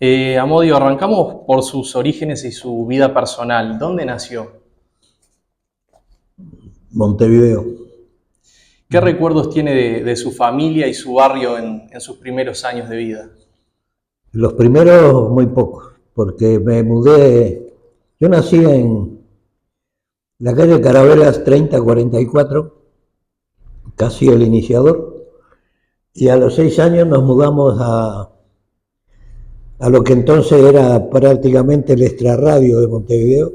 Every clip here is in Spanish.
Amodio, arrancamos por sus orígenes y su vida personal. ¿Dónde nació? Montevideo. ¿Qué recuerdos tiene de su familia y su barrio en sus primeros años de vida? Los primeros muy pocos, porque me mudé, yo nací en la calle Carabelas 3044, casi el iniciador, y a los 6 años nos mudamos a lo que entonces era prácticamente el extrarradio de Montevideo,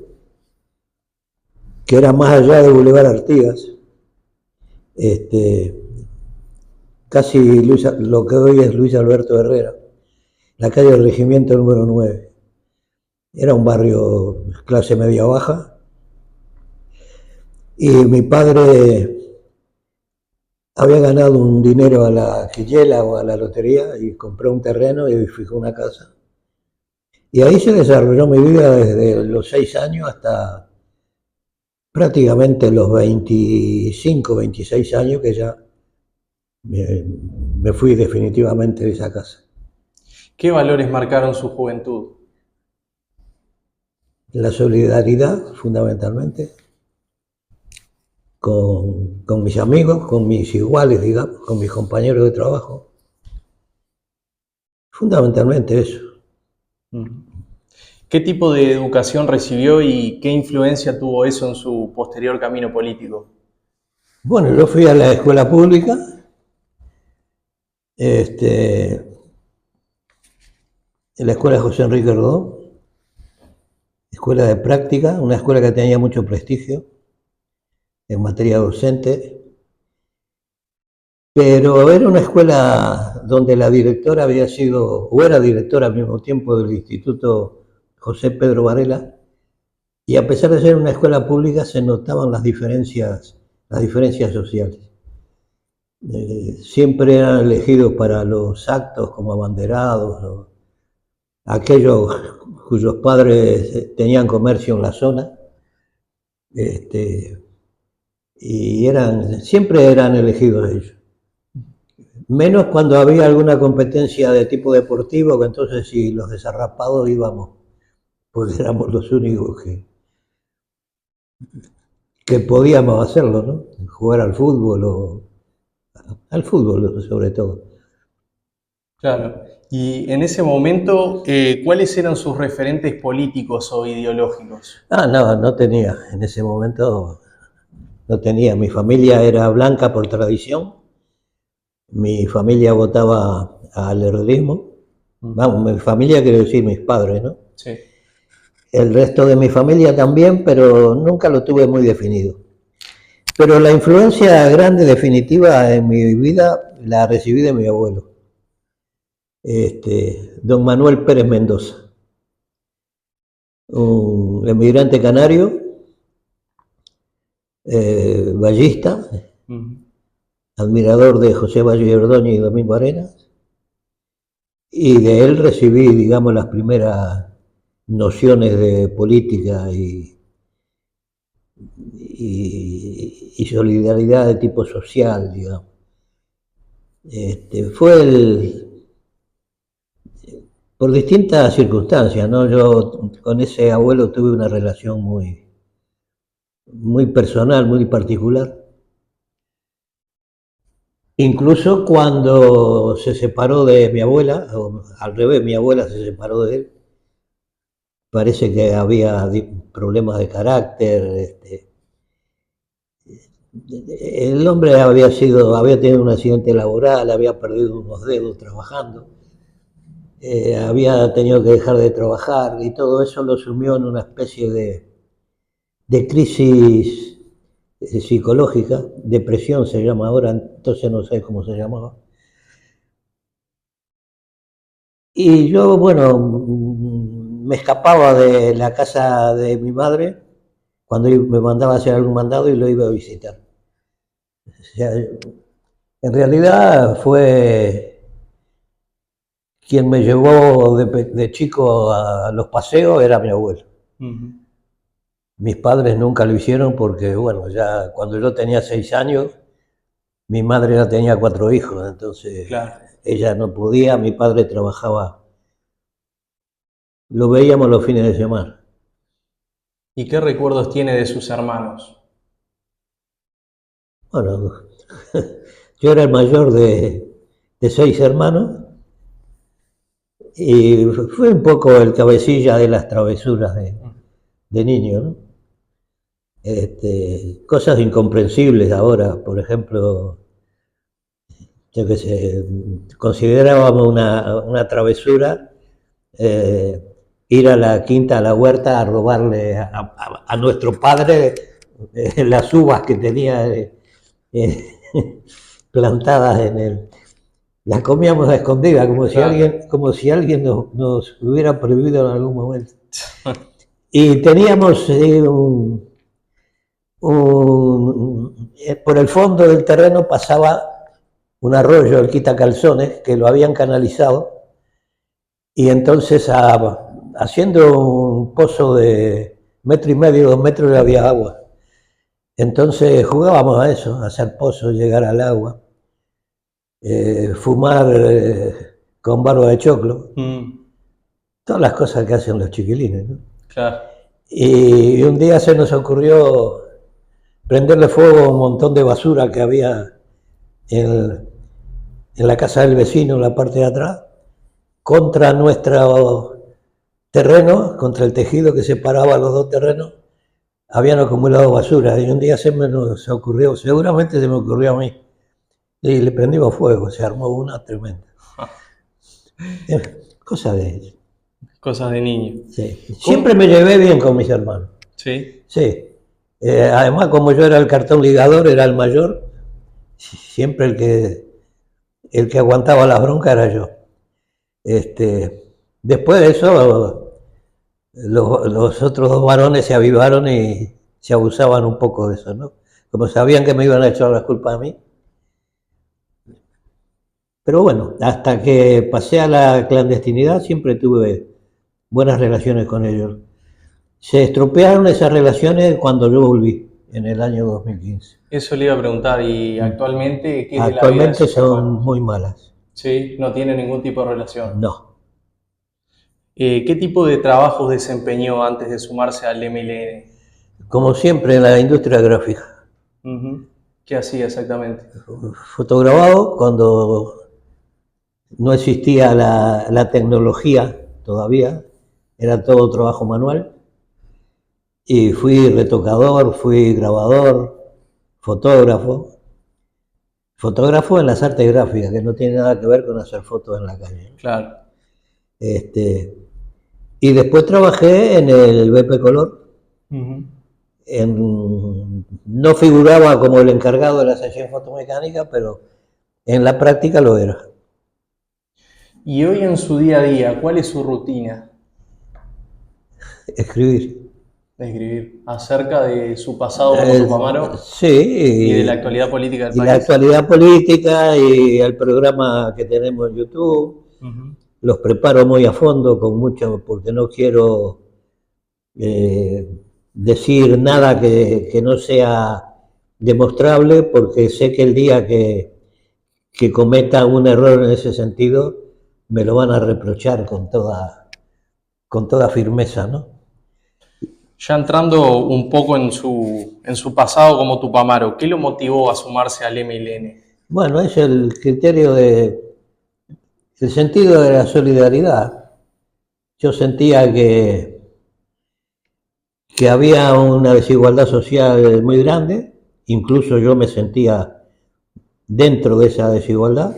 que era más allá de Boulevard Artigas, este, casi lo que hoy es Luis Alberto Herrera, la calle del Regimiento número 9. Era un barrio clase media baja, y mi padre había ganado un dinero a la quillela o a la lotería y compró un terreno y edificó una casa. Y ahí se desarrolló mi vida desde los 6 años hasta prácticamente los 25, 26 años que ya me fui definitivamente de esa casa. ¿Qué valores marcaron su juventud? La solidaridad, fundamentalmente, con mis amigos, con mis iguales, digamos, con mis compañeros de trabajo. Fundamentalmente eso. ¿Qué tipo de educación recibió y qué influencia tuvo eso en su posterior camino político? Bueno, yo fui a la escuela pública, en la escuela José Enrique Rodó, escuela de práctica, una escuela que tenía mucho prestigio en materia docente, pero era una escuela donde la directora había sido, o era directora al mismo tiempo del Instituto José Pedro Varela, y a pesar de ser una escuela pública se notaban las diferencias sociales. Siempre eran elegidos para los actos como abanderados, aquellos cuyos padres tenían comercio en la zona, este, y siempre eran elegidos ellos. Menos cuando había alguna competencia de tipo deportivo, que entonces sí, los desarrapados íbamos, pues éramos los únicos que podíamos hacerlo, ¿no? Jugar al fútbol, al fútbol sobre todo. Claro. Y en ese momento, ¿cuáles eran sus referentes políticos o ideológicos? No, no tenía, en ese momento no tenía. Mi familia era blanca por tradición, mi familia votaba al herrerismo. Vamos, mi familia quiere decir mis padres, ¿no? Sí. El resto de mi familia también, pero nunca lo tuve muy definido. Pero la influencia grande, definitiva en mi vida, la recibí de mi abuelo, don Manuel Pérez Mendoza, un emigrante canario, ballista, admirador de José Valle Ordóñez y Domingo Arenas, y de él recibí, digamos, las primeras nociones de política y solidaridad de tipo social, digamos. Fue por distintas circunstancias, ¿no? Yo con ese abuelo tuve una relación muy personal, muy particular. Incluso cuando se separó de mi abuela, o al revés, mi abuela se separó de él, parece que había problemas de carácter. El hombre había tenido un accidente laboral, había perdido unos dedos trabajando, había tenido que dejar de trabajar y todo eso lo sumió en una especie de crisis psicológica, depresión se llama ahora, entonces no sé cómo se llamaba. Y yo, bueno, me escapaba de la casa de mi madre cuando me mandaba a hacer algún mandado y lo iba a visitar. O sea, en realidad fue quien me llevó de chico a los paseos, era mi abuelo. Mis padres nunca lo hicieron porque, bueno, ya cuando yo tenía 6 años, mi madre ya tenía 4 hijos, entonces Claro. ella no podía, mi padre trabajaba lo veíamos los fines de semana. ¿Y qué recuerdos tiene de sus hermanos? Bueno, yo era el mayor de 6 hermanos y fue un poco el cabecilla de las travesuras de niño, ¿no? Cosas incomprensibles ahora, por ejemplo, yo qué sé, considerábamos una travesura ir a la quinta, a la huerta, a robarle a nuestro padre las uvas que tenía plantadas en el... Las comíamos a escondidas, Claro. como si alguien nos hubiera prohibido en algún momento. Y teníamos por el fondo del terreno pasaba un arroyo, el Quitacalzones, que lo habían canalizado, y entonces haciendo un pozo de 1,5 metros, 2 metros había agua. Entonces jugábamos a eso, a hacer pozos, llegar al agua, fumar con barba de choclo, todas las cosas que hacen los chiquilines, ¿no? Claro. Y un día se nos ocurrió prenderle fuego a un montón de basura que había en, en la casa del vecino, en la parte de atrás, contra nuestro terreno, contra el tejido que separaba los dos terrenos, habían acumulado basura. Y un día se nos ocurrió, seguramente se me ocurrió a mí, y le prendimos fuego, se armó una tremenda. Cosa de... Cosas de niño. Sí. Siempre me llevé bien con mis hermanos. Sí. Sí. Además, como yo era el cartón ligador, era el mayor, siempre el que aguantaba las broncas era yo. Después de eso, los otros 2 varones se avivaron y se abusaban un poco de eso, ¿no? Como sabían que me iban a echar la culpa a mí. Pero bueno, hasta que pasé a la clandestinidad siempre tuve buenas relaciones con ellos. Se estropearon esas relaciones cuando yo volví, en el año 2015. Eso le iba a preguntar. ¿Y actualmente qué es de la vida de Actualmente sus son hermanos? muy malas. Sí, no tiene ningún tipo de relación. No. ¿Qué tipo de trabajos desempeñó antes de sumarse al MLN? Como siempre en la industria gráfica. Ujú. ¿Qué hacía exactamente? Fotografado cuando no existía la tecnología todavía, era todo trabajo manual. Y fui retocador, fui grabador, fotógrafo. Fotógrafo en las artes gráficas, que no tiene nada que ver con hacer fotos en la calle. Claro. Y después trabajé en el BP Color. Ujú. No figuraba como el encargado de la sección fotomecánica, pero en la práctica lo era. Y hoy en su día a día, ¿cuál es su rutina Escribir. de escribir acerca de su pasado como Tupamaro y de la Sí, actualidad política del y la país? actualidad política y el programa que tenemos en YouTube. Ujú. Los preparo muy a fondo, con mucho, porque no quiero eh, decir nada que no sea demostrable, porque sé que el día que cometa un error en ese sentido, me lo van a reprochar con toda firmeza, ¿no? Ya entrando un poco en su pasado como Tupamaro, ¿qué lo motivó a sumarse al MLN? Bueno, es el criterio el sentido de la solidaridad. Yo sentía que había una desigualdad social muy grande, incluso yo me sentía dentro de esa desigualdad,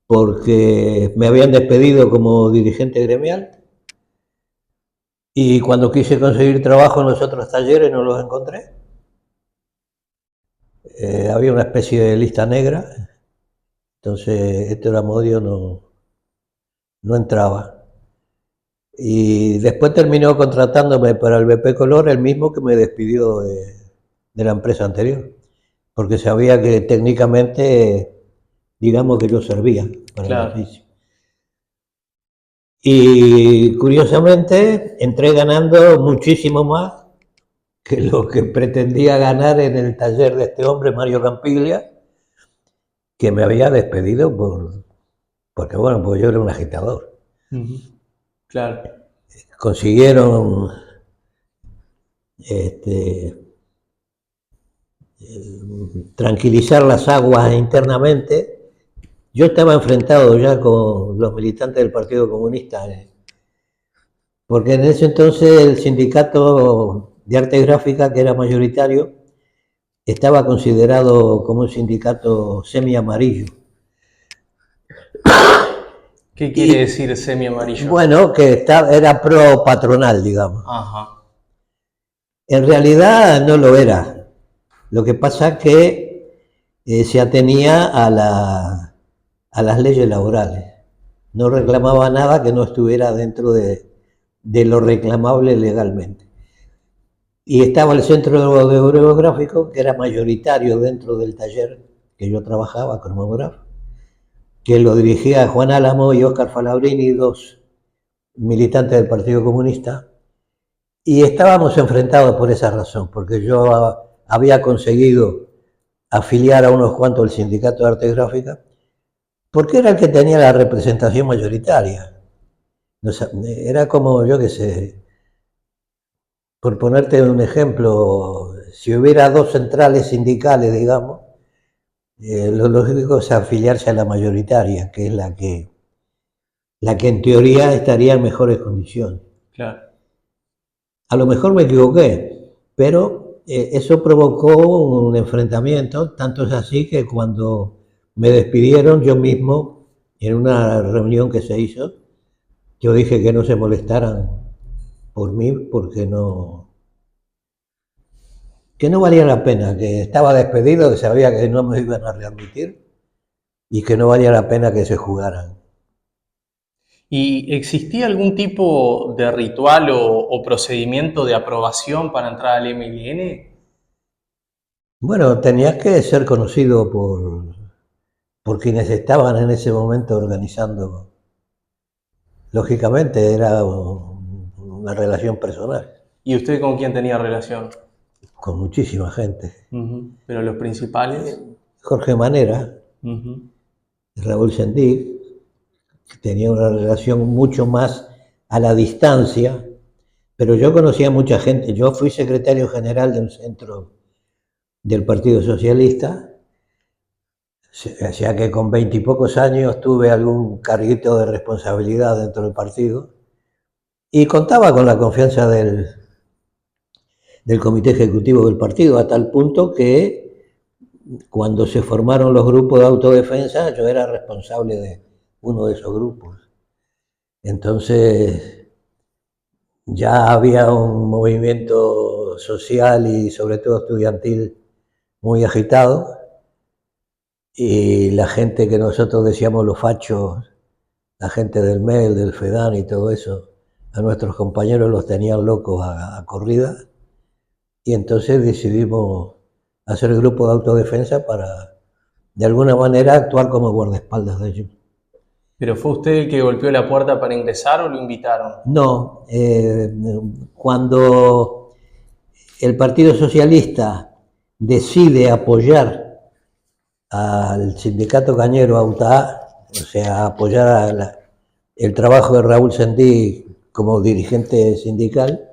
porque me habían despedido como dirigente gremial y cuando quise conseguir trabajo en los otros talleres no los encontré. Había una especie de lista negra, entonces Héctor Amodio no entraba. Y después terminó contratándome para el BP Color el mismo que me despidió de la empresa anterior, porque sabía que técnicamente, digamos que yo servía para el Claro. oficio. Y curiosamente entré ganando muchísimo más que lo que pretendía ganar en el taller de este hombre, Mario Campiglia, que me había despedido porque bueno, pues yo era un agitador. Ujú. Claro, Consiguieron tranquilizar las aguas internamente. Yo estaba enfrentado ya con los militantes del Partido Comunista, porque en ese entonces el sindicato de arte gráfica, que era mayoritario, estaba considerado como un sindicato semi-amarillo. ¿qué quiere Y decir semi-amarillo? bueno, que era pro patronal, digamos. Ajá, En realidad no lo era. Lo que pasa es que se atenía a las leyes laborales. No reclamaba nada que no estuviera dentro de lo reclamable legalmente. Y estaba el centro de obrero gráfico, que era mayoritario dentro del taller que yo trabajaba, cromógrafo, que lo dirigía Juan Álamo y Óscar Falabrini, dos militantes del Partido Comunista, y estábamos enfrentados por esa razón, porque yo había conseguido afiliar a unos cuantos al sindicato de arte gráfica, porque era el que tenía la representación mayoritaria. Era como, yo qué sé, por ponerte un ejemplo, si hubiera dos centrales sindicales, digamos, lo lógico es afiliarse a la mayoritaria, que es la que en teoría estaría en mejores condiciones. claro. A lo mejor me equivoqué, pero eso provocó un enfrentamiento, tanto es así que cuando me despidieron yo mismo, en una reunión que se hizo, yo dije que no se molestaran por mí porque que no valía la pena, que estaba despedido, que sabía que no me iban a readmitir y que no valía la pena que se jugaran. ¿Y existía algún tipo de ritual o procedimiento de aprobación para entrar al MLN? Bueno, tenías que ser conocido por quienes estaban en ese momento organizando. Lógicamente era una relación personal ¿Y usted con quién tenía relación? con muchísima gente. Ujú. Pero los principales. Jorge Manera, Ujú. Raúl Sendí, que tenía una relación mucho más a la distancia, pero yo conocía a mucha gente. Yo fui secretario general de un centro del Partido Socialista, o sea que con 20 y pocos años tuve algún carguito de responsabilidad dentro del partido y contaba con la confianza del comité ejecutivo del partido, a tal punto que cuando se formaron los grupos de autodefensa, yo era responsable de uno de esos grupos. Entonces, ya había un movimiento social y sobre todo estudiantil muy agitado, y la gente que nosotros decíamos los fachos, la gente del MEL, del FEDAN y todo eso, a nuestros compañeros los tenían locos a corrida, y entonces decidimos hacer el grupo de autodefensa para, de alguna manera, actuar como guardaespaldas de ellos. ¿Pero fue usted el que golpeó la puerta para ingresar o lo invitaron? No, cuando el Partido Socialista decide apoyar al sindicato cañero AUTA, o sea, apoyar el trabajo de Raúl Sendí como dirigente sindical,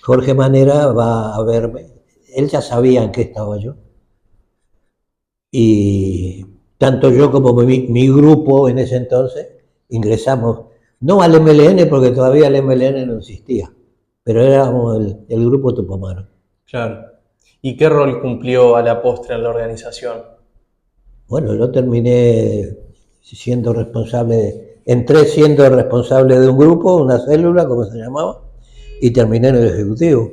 Jorge Manera va a verme. Él ya sabía en qué estaba yo. Y tanto yo como mi grupo en ese entonces ingresamos, no al MLN porque todavía el MLN no existía, pero éramos el grupo Tupamaro. Claro. ¿Y qué rol cumplió a la postre en la organización? Bueno, yo terminé siendo responsable, entré siendo responsable de un grupo, una célula, como se llamaba, y terminé en el ejecutivo.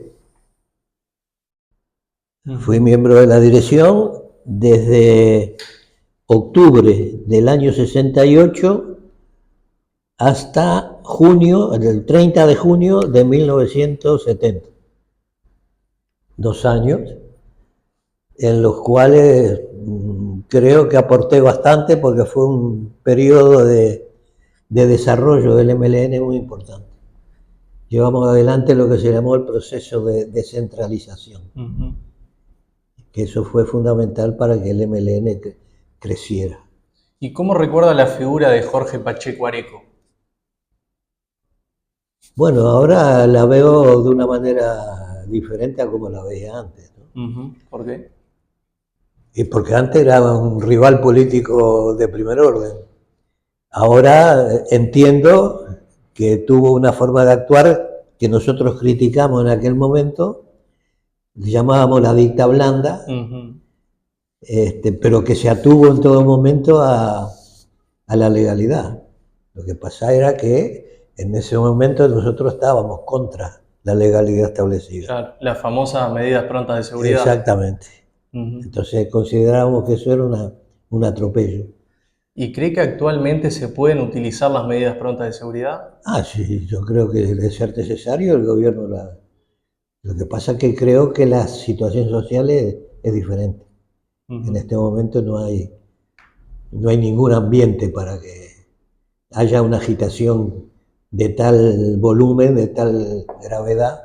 Fui Ujú. miembro de la dirección desde octubre del año 68 hasta junio, el 30 de junio de 1970. 2 años en los cuales creo que aporté bastante porque fue un periodo de desarrollo del MLN muy importante. Llevamos adelante lo que se llamó el proceso de descentralización, Ujú. que eso fue fundamental para que el MLN creciera. ¿Y cómo recuerda la figura de Jorge Pacheco Areco? Bueno, ahora la veo de una manera diferente a como la veía antes, ¿no? Ujú. ¿Por qué? Y porque antes era un rival político de primer orden. Ahora entiendo que tuvo una forma de actuar que nosotros criticamos en aquel momento, le llamábamos la dicta blanda, Ujú. pero que se atuvo en todo momento a la legalidad. Lo que pasa era que en ese momento nosotros estábamos contra la legalidad establecida. Claro, las famosas medidas prontas de seguridad. Exactamente. Ujú. Entonces considerábamos que eso era un atropello. ¿Y cree que actualmente se pueden utilizar las medidas prontas de seguridad? Ah, sí, yo creo que de ser necesario el gobierno la... Lo que pasa es que creo que la situación social es diferente. En Ujú. este momento no hay ningún ambiente para que haya una agitación de tal volumen, de tal gravedad,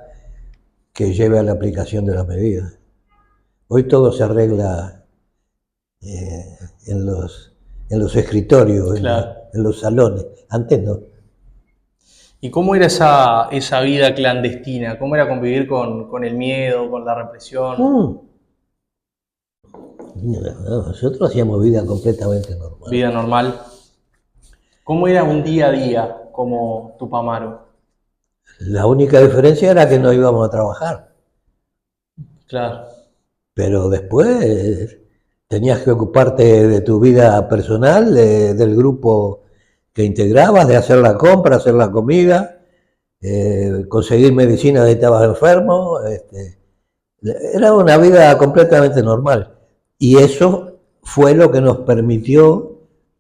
que lleve a la aplicación de las medidas. Hoy todo se arregla eh, en, en los escritorios, Claro. en los salones. Antes no. ¿Y cómo era esa vida clandestina? ¿Cómo era convivir con el miedo, con la represión? Mm. No, nosotros hacíamos vida completamente normal. Vida normal. ¿Cómo era un día a día como Tupamaro? La única diferencia era que no íbamos a trabajar, Claro. pero después tenías que ocuparte de tu vida personal, del grupo que integrabas, de hacer la compra, hacer la comida, conseguir medicina si estabas enfermo. Era una vida completamente normal. Y eso fue lo que nos permitió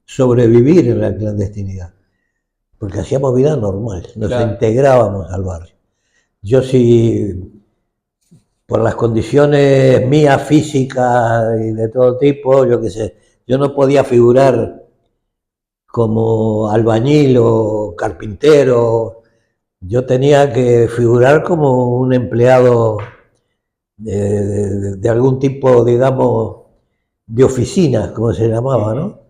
sobrevivir en la clandestinidad, porque hacíamos vida normal, nos Claro. integrábamos al barrio. Yo sí, por las condiciones mías físicas y de todo tipo, yo qué sé, yo no podía figurar como albañil o carpintero, yo tenía que figurar como un empleado de algún tipo, digamos, de oficina, como se llamaba, Ujú. ¿no?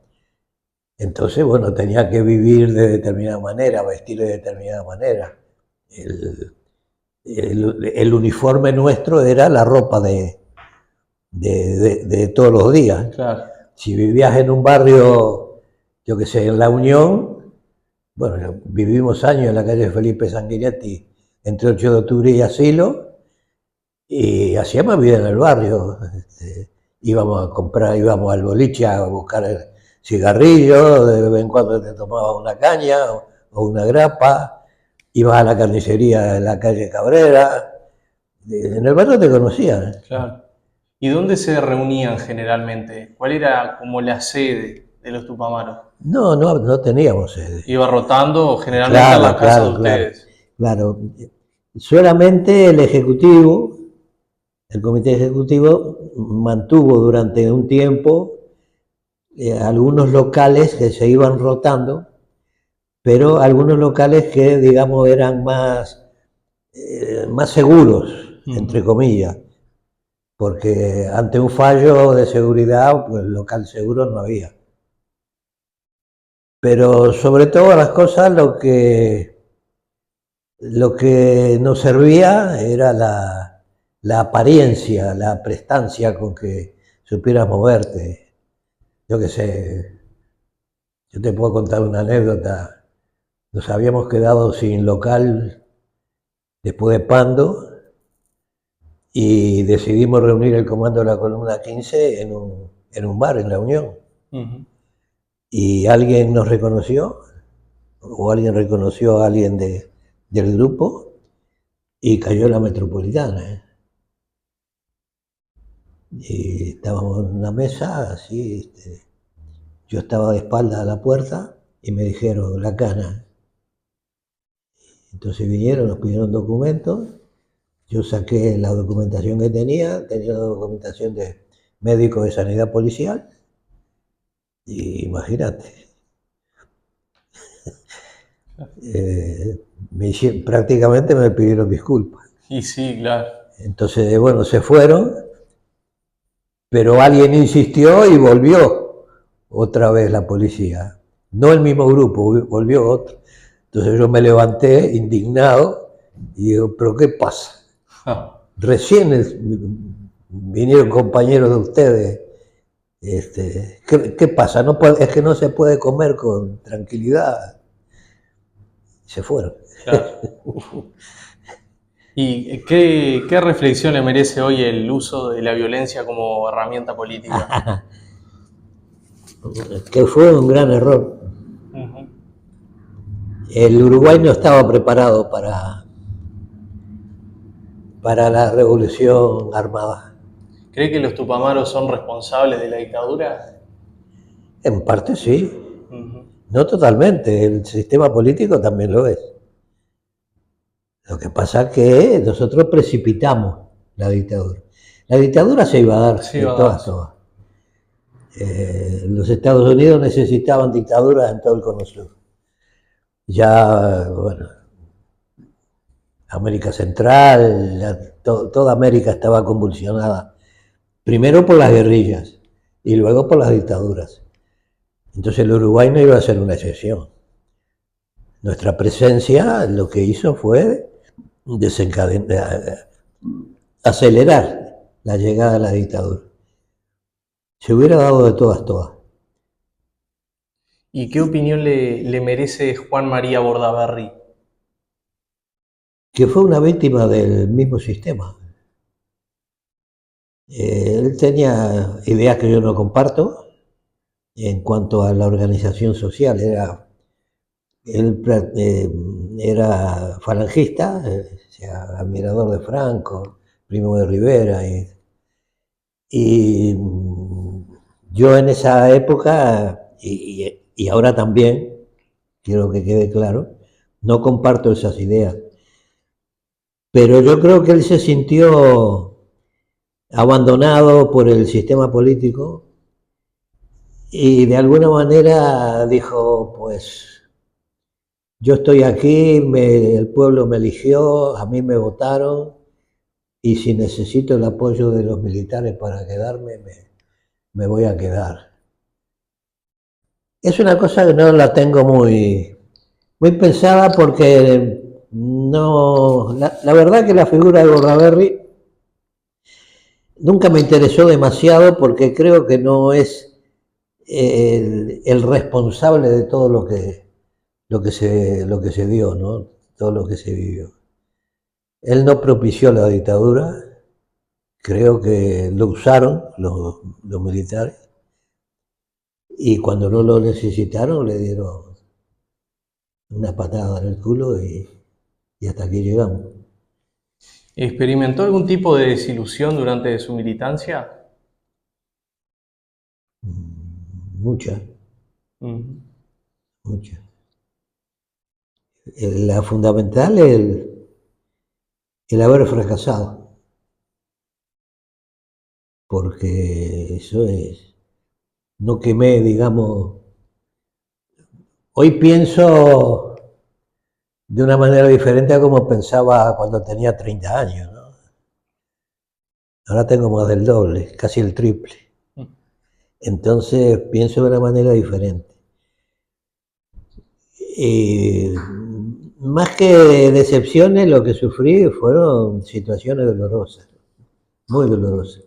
Entonces, bueno, tenía que vivir de determinada manera, vestir de determinada manera. El, el uniforme nuestro era la ropa de todos los días. Claro. Si vivías en un barrio, yo que sé, en La Unión, bueno, vivimos años en la calle Felipe Sanguinetti, entre 8 de octubre y Asilo, y hacíamos vida en el barrio. Íbamos a comprar, íbamos al boliche a buscar cigarrillos, de vez en cuando te tomabas una caña o una grapa, ibas a la carnicería en la calle Cabrera, en el barrio te conocían. Claro. ¿Y dónde se reunían generalmente? ¿Cuál era como la sede de los Tupamaros? No teníamos sede. Iba rotando generalmente en Claro, la casa de claro, claro, ustedes. claro. Solamente el Ejecutivo, el Comité Ejecutivo, mantuvo durante un tiempo algunos locales que se iban rotando, pero algunos locales que, digamos, eran más seguros, entre Ujú. comillas, porque ante un fallo de seguridad, pues local seguro no había. Pero sobre todas las cosas, lo que nos servía era la apariencia, la prestancia con que supieras moverte. Yo qué sé, yo te puedo contar una anécdota. Nos habíamos quedado sin local después de Pando y decidimos reunir el comando de la columna 15 en un bar en La Unión. Ujú. Y alguien nos reconoció, o alguien reconoció a alguien del grupo, y cayó la metropolitana. ¿Eh? Y estábamos en una mesa, así, yo estaba de espaldas a la puerta y me dijeron, la cana. Entonces vinieron, nos pidieron documentos, yo saqué la documentación que tenía la documentación de médico de sanidad policial, y imagínate, prácticamente me pidieron disculpas. Y sí, claro. Entonces, bueno, se fueron, pero alguien insistió y volvió otra vez la policía. No el mismo grupo, volvió otro. Entonces yo me levanté indignado y digo, ¿pero qué pasa? Recién vinieron compañeros de ustedes. ¿Qué pasa? No puede, es que no se puede comer con tranquilidad. Se fueron. Claro. ¿Y qué reflexión le merece hoy el uso de la violencia como herramienta política? Que fue un gran error. Ujú. El Uruguay no estaba preparado para la revolución armada. ¿Cree que los tupamaros son responsables de la dictadura? En parte sí, Ujú. no totalmente, el sistema político también lo es. Lo que pasa es que nosotros precipitamos la dictadura. La dictadura se iba a dar Sí, de va a todas, darse. todas. Los Estados Unidos necesitaban dictaduras en todo el Cono Sur. Ya, bueno, América Central, toda América estaba convulsionada, primero por las guerrillas y luego por las dictaduras. Entonces el Uruguay no iba a ser una excepción. Nuestra presencia lo que hizo fue desencadenar, acelerar la llegada de la dictadura. Se hubiera dado de todas, todas. ¿Y qué opinión le merece Juan María Bordaberry? Que fue una víctima del mismo sistema. Él tenía ideas que yo no comparto en cuanto a la organización social. Él era falangista, o sea, admirador de Franco, Primo de Rivera. Y yo en esa época, y ahora también, quiero que quede claro, no comparto esas ideas. Pero yo creo que él se sintió abandonado por el sistema político y de alguna manera dijo, pues yo estoy aquí, el pueblo me eligió, a mí me votaron y si necesito el apoyo de los militares para quedarme, me voy a quedar. Es una cosa que no la tengo muy pensada porque no, la verdad que la figura de Bordaberry nunca me interesó demasiado porque creo que no es el responsable de todo lo que se dio, ¿no? Todo lo que se vivió. Él no propició la dictadura, creo que lo usaron los militares y cuando no lo necesitaron le dieron una patada en el culo y hasta aquí llegamos. ¿Experimentó algún tipo de desilusión durante su militancia? Mucha, Ujú. mucha. La fundamental es el haber fracasado, porque eso es, no quemé, digamos, hoy pienso de una manera diferente a como pensaba cuando tenía 30 años, ¿no? Ahora tengo más del doble, casi el triple. Entonces pienso de una manera diferente. Y más que decepciones, lo que sufrí fueron situaciones dolorosas, muy dolorosas.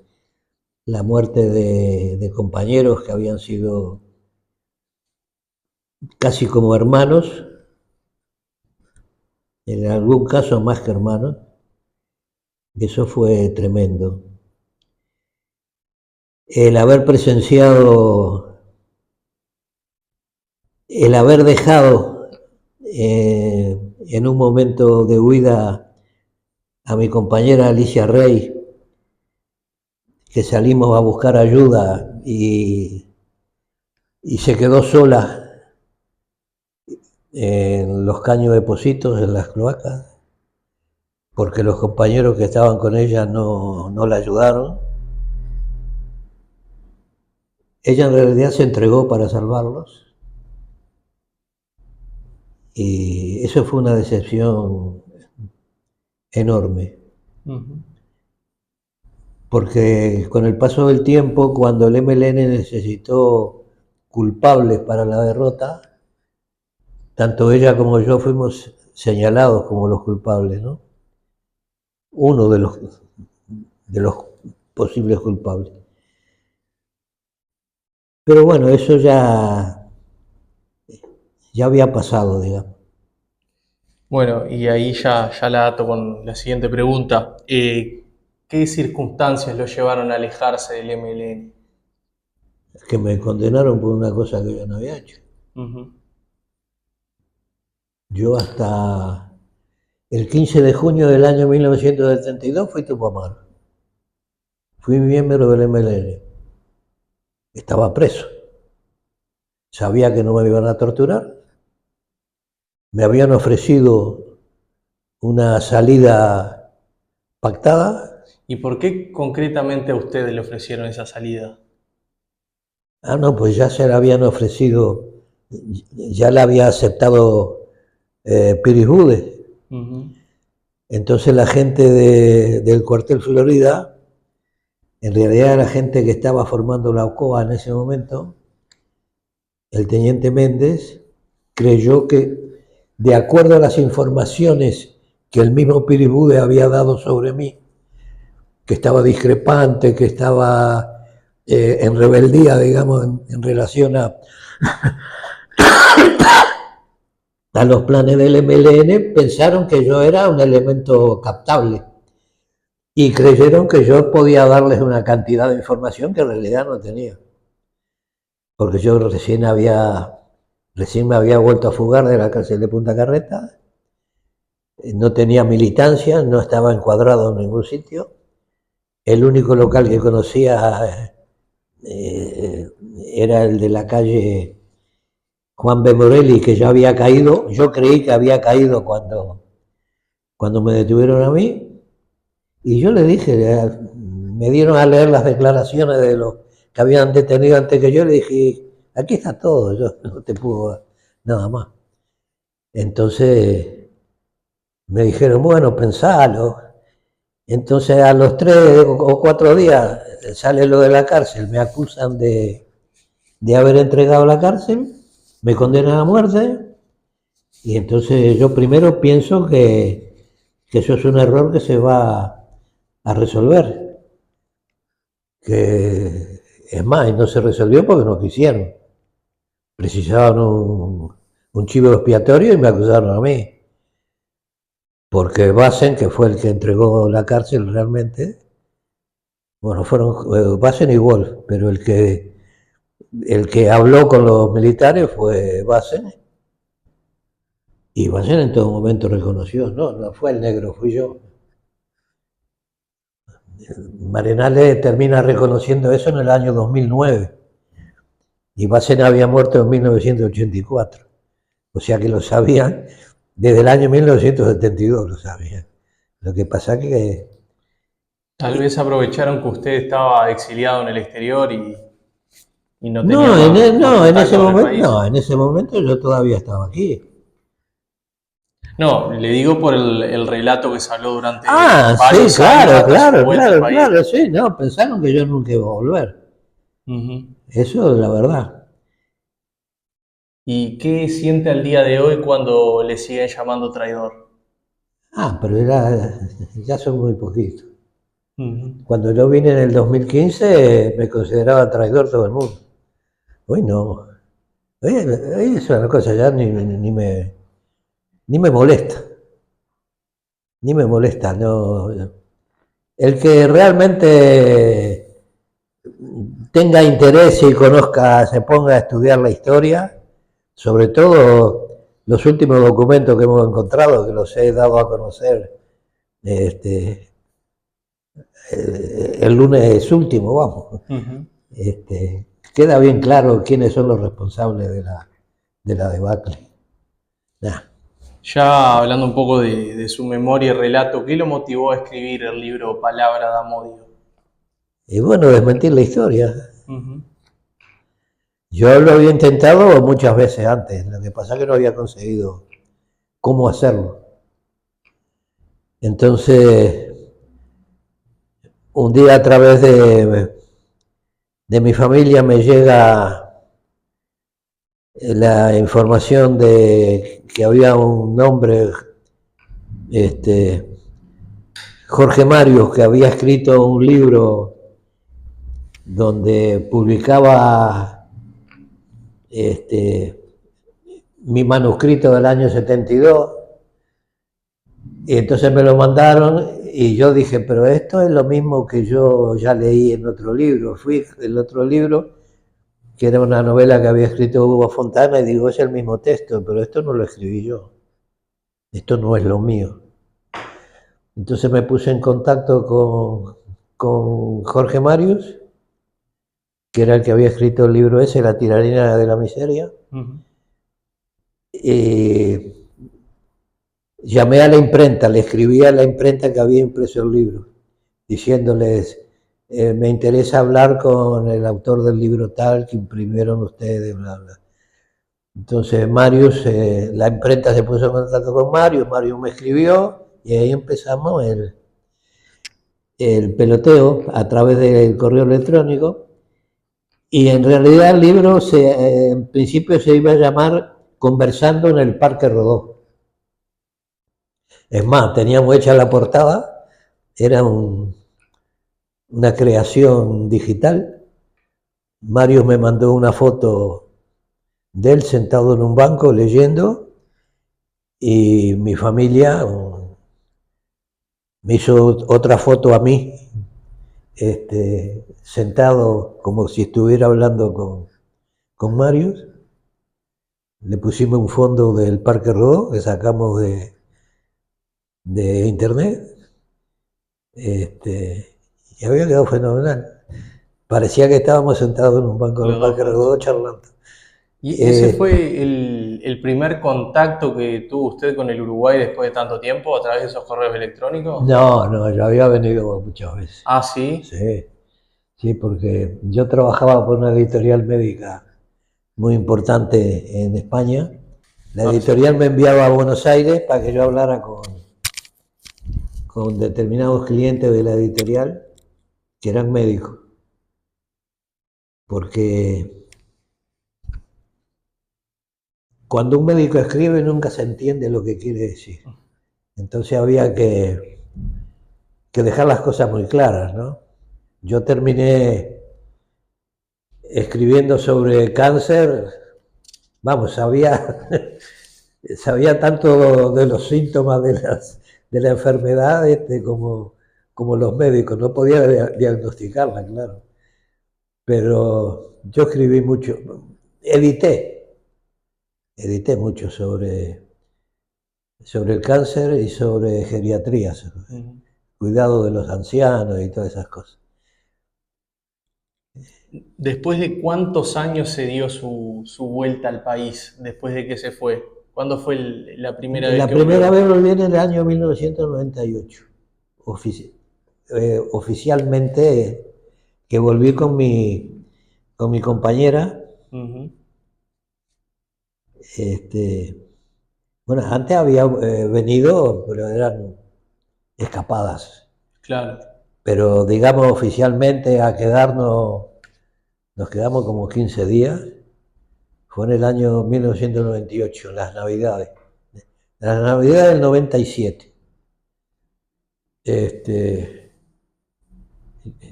La muerte de compañeros que habían sido casi como hermanos, en algún caso más que hermanos, y eso fue tremendo. El haber presenciado, el haber dejado en un momento de huida a mi compañera Alicia Rey, que salimos a buscar ayuda y se quedó sola en los caños de Positos, en las cloacas, porque los compañeros que estaban con ella no la ayudaron. Ella en realidad se entregó para salvarlos y eso fue una decepción enorme, Ujú. porque con el paso del tiempo, cuando el MLN necesitó culpables para la derrota, tanto ella como yo fuimos señalados como los culpables, ¿no? Uno de los posibles culpables. Pero bueno, eso ya había pasado, digamos. Bueno, y ahí ya la ato con la siguiente pregunta. ¿Qué circunstancias lo llevaron a alejarse del MLN? Es que me condenaron por una cosa que yo no había hecho. Ujú. Yo hasta el 15 de junio del año 1972 fui Tupamaro. Fui miembro del MLN. Estaba preso. Sabía que no me iban a torturar. Me habían ofrecido una salida pactada. ¿Y por qué concretamente a ustedes le ofrecieron esa salida? Ah, no, pues ya se la habían ofrecido, ya la había aceptado Piris Bude. Ujú. Entonces la gente del cuartel Florida, en realidad la gente que estaba formando la OCOA en ese momento, el teniente Méndez, creyó que, de acuerdo a las informaciones que el mismo Piris Bude había dado sobre mí, que estaba discrepante, que estaba en rebeldía, digamos, en relación a los planes del MLN, pensaron que yo era un elemento captable y creyeron que yo podía darles una cantidad de información que en realidad no tenía. Porque yo recién me había vuelto a fugar de la cárcel de Punta Carreta, no tenía militancia, no estaba encuadrado en ningún sitio. El único local que conocía era el de la calle Juan B. Morelli, que ya había caído. Yo creí que había caído cuando me detuvieron a mí. Y yo le dije, me dieron a leer las declaraciones de los que habían detenido antes que yo, le dije, aquí está todo, yo no te puedo nada más. Entonces me dijeron, bueno, pensalo. Entonces a los 3 o 4 días sale lo de la cárcel, me acusan de haber entregado la cárcel, me condenan a muerte, y entonces yo primero pienso que eso es un error que se va a resolver. Que es más, y no se resolvió porque no quisieron. Precisaban un chivo expiatorio y me acusaron a mí. Porque Bassen, que fue el que entregó la cárcel realmente, bueno, fueron Bassen y Wolf, pero el que habló con los militares fue Bassen. Y Bassen en todo momento reconoció, no, no fue el negro, fui yo. Marenale termina reconociendo eso en el año 2009 y Bassen había muerto en 1984. O sea que lo sabían desde el año 1972, lo sabían. Lo que pasa que Tal vez aprovecharon que usted estaba exiliado en el exterior y no tenía no, más no, en ese contacto con el momento, país. no, en ese momento yo todavía estaba aquí. No, le digo por el relato que se habló durante Ah, sí, varios años claro, hasta su claro, vuelta al claro, país. claro, sí, no, pensaron que yo nunca iba a volver. Ujú. Eso es la verdad. ¿Y qué siente al día de hoy cuando le siguen llamando traidor? Ah, pero ya son muy poquitos. Ujú. Cuando yo vine en el 2015 me consideraba traidor todo el mundo. Hoy no. Hoy es una cosa ya ni me molesta. Ni me molesta, no. El que realmente tenga interés y conozca, se ponga a estudiar la historia, sobre todo los últimos documentos que hemos encontrado, que los he dado a conocer este, el lunes último, vamos. Ujú. Queda bien claro quiénes son los responsables de la debacle. Nah. Ya hablando un poco de su memoria y relato, ¿qué lo motivó a escribir el libro Palabra de Amodio? Y bueno, desmentir la historia. Ujú. Yo lo había intentado muchas veces antes, lo que pasa es que no había conseguido cómo hacerlo. Entonces, un día a través de mi familia me llega la información de que había un hombre, Jorge Marius, que había escrito un libro donde publicaba mi manuscrito del año 72, y entonces me lo mandaron y yo dije, pero esto es lo mismo que yo ya leí en otro libro. Fui el otro libro, que era una novela que había escrito Hugo Fontana, y digo, es el mismo texto, pero esto no lo escribí yo, esto no es lo mío. Entonces me puse en contacto con Jorge Marius, que era el que había escrito el libro ese, La tiranía de la miseria. Ujú. Llamé a la imprenta, le escribí a la imprenta que había impreso el libro, diciéndoles, me interesa hablar con el autor del libro tal que imprimieron ustedes, bla, bla. Entonces Marius, la imprenta se puso en contacto con Marius, Marius me escribió y ahí empezamos el peloteo a través del correo electrónico. Y en realidad el libro en principio se iba a llamar Conversando en el Parque Rodó. Es más, teníamos hecha la portada, era una creación digital. Mario me mandó una foto de él sentado en un banco leyendo, y mi familia me hizo otra foto a mí, sentado como si estuviera hablando con Marius. Le pusimos un fondo del Parque Rodó que sacamos de internet, y había quedado fenomenal. Parecía que estábamos sentados en un banco del Los dos Parque juntos. Rodó charlando. ¿Y ese Eh, fue el primer contacto que tuvo usted con el Uruguay después de tanto tiempo a través de esos correos electrónicos? no, no, yo había venido muchas veces. Ah, sí. Sí, sí, porque yo trabajaba por una editorial médica muy importante en España. La Ah, sí. editorial me enviaba a Buenos Aires para que yo hablara con determinados clientes de la editorial que eran médicos, porque cuando un médico escribe nunca se entiende lo que quiere decir. Entonces había que dejar las cosas muy claras, ¿no? Yo terminé escribiendo sobre cáncer, vamos, sabía tanto de los síntomas de la enfermedad, como los médicos, no podía diagnosticarla, claro. Pero yo escribí mucho, edité, edité mucho sobre el cáncer y sobre geriatría, Ujú. cuidado de los ancianos y todas esas cosas. ¿Después de cuántos años se dio su vuelta al país después de que se fue? ¿Cuándo fue la primera vez La que primera volvió? vez volví en el año 1998, oficialmente, que volví con mi compañera. Ujú. Este, bueno, antes había venido, pero eran escapadas. Claro. Pero digamos oficialmente nos quedamos como 15 días. Fue en el año 1998, en las Navidades del 97. Este,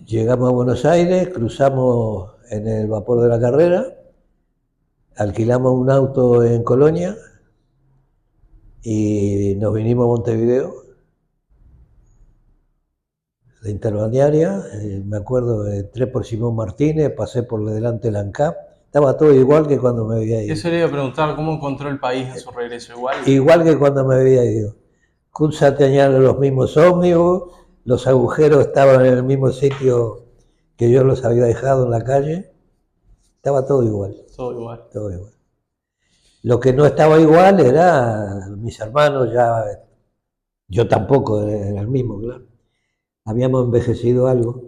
Llegamos a Buenos Aires, cruzamos en el vapor de la Carrera, alquilamos un auto en Colonia y nos vinimos a Montevideo, de interbalnearia. Me acuerdo, entré por Simón Martínez, pasé por delante del ANCAP, estaba todo igual que cuando me había ido. Eso le iba a preguntar, ¿cómo encontró el país a su regreso? Igual. Igual que cuando me había ido. Cunza tenía los mismos ómnibus, los agujeros estaban en el mismo sitio que yo los había dejado en la calle, estaba todo igual, Todo igual. todo igual. Lo que no estaba igual era mis hermanos, ya yo tampoco era el mismo, claro. Habíamos envejecido algo.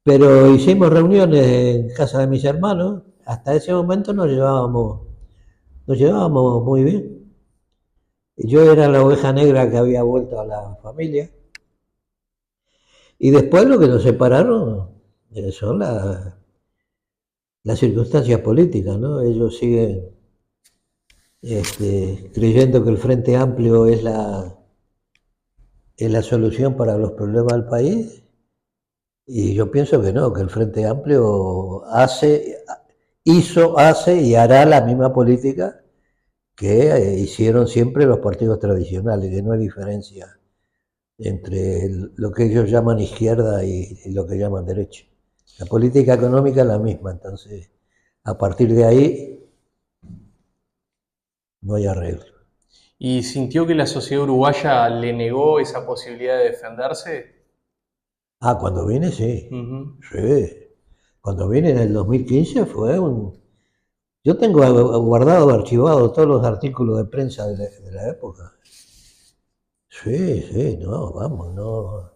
Pero hicimos reuniones en casa de mis hermanos. Hasta ese momento nos llevábamos muy bien. Yo era la oveja negra que había vuelto a la familia. Y después lo que nos separaron son las circunstancias políticas, ¿no? Ellos siguen creyendo que el Frente Amplio es la solución para los problemas del país, y yo pienso que no, que el Frente Amplio hace y hará la misma política que hicieron siempre los partidos tradicionales, que no hay diferencia entre lo que ellos llaman izquierda y lo que llaman derecha. La política económica es la misma, entonces a partir de ahí no hay arreglo. ¿Y sintió que la sociedad uruguaya le negó esa posibilidad de defenderse? Ah, cuando vine, sí. Ujú. Sí. Cuando vine en el 2015 fue un... Yo tengo guardado, archivado todos los artículos de prensa de la época. Sí, sí, no, vamos, no.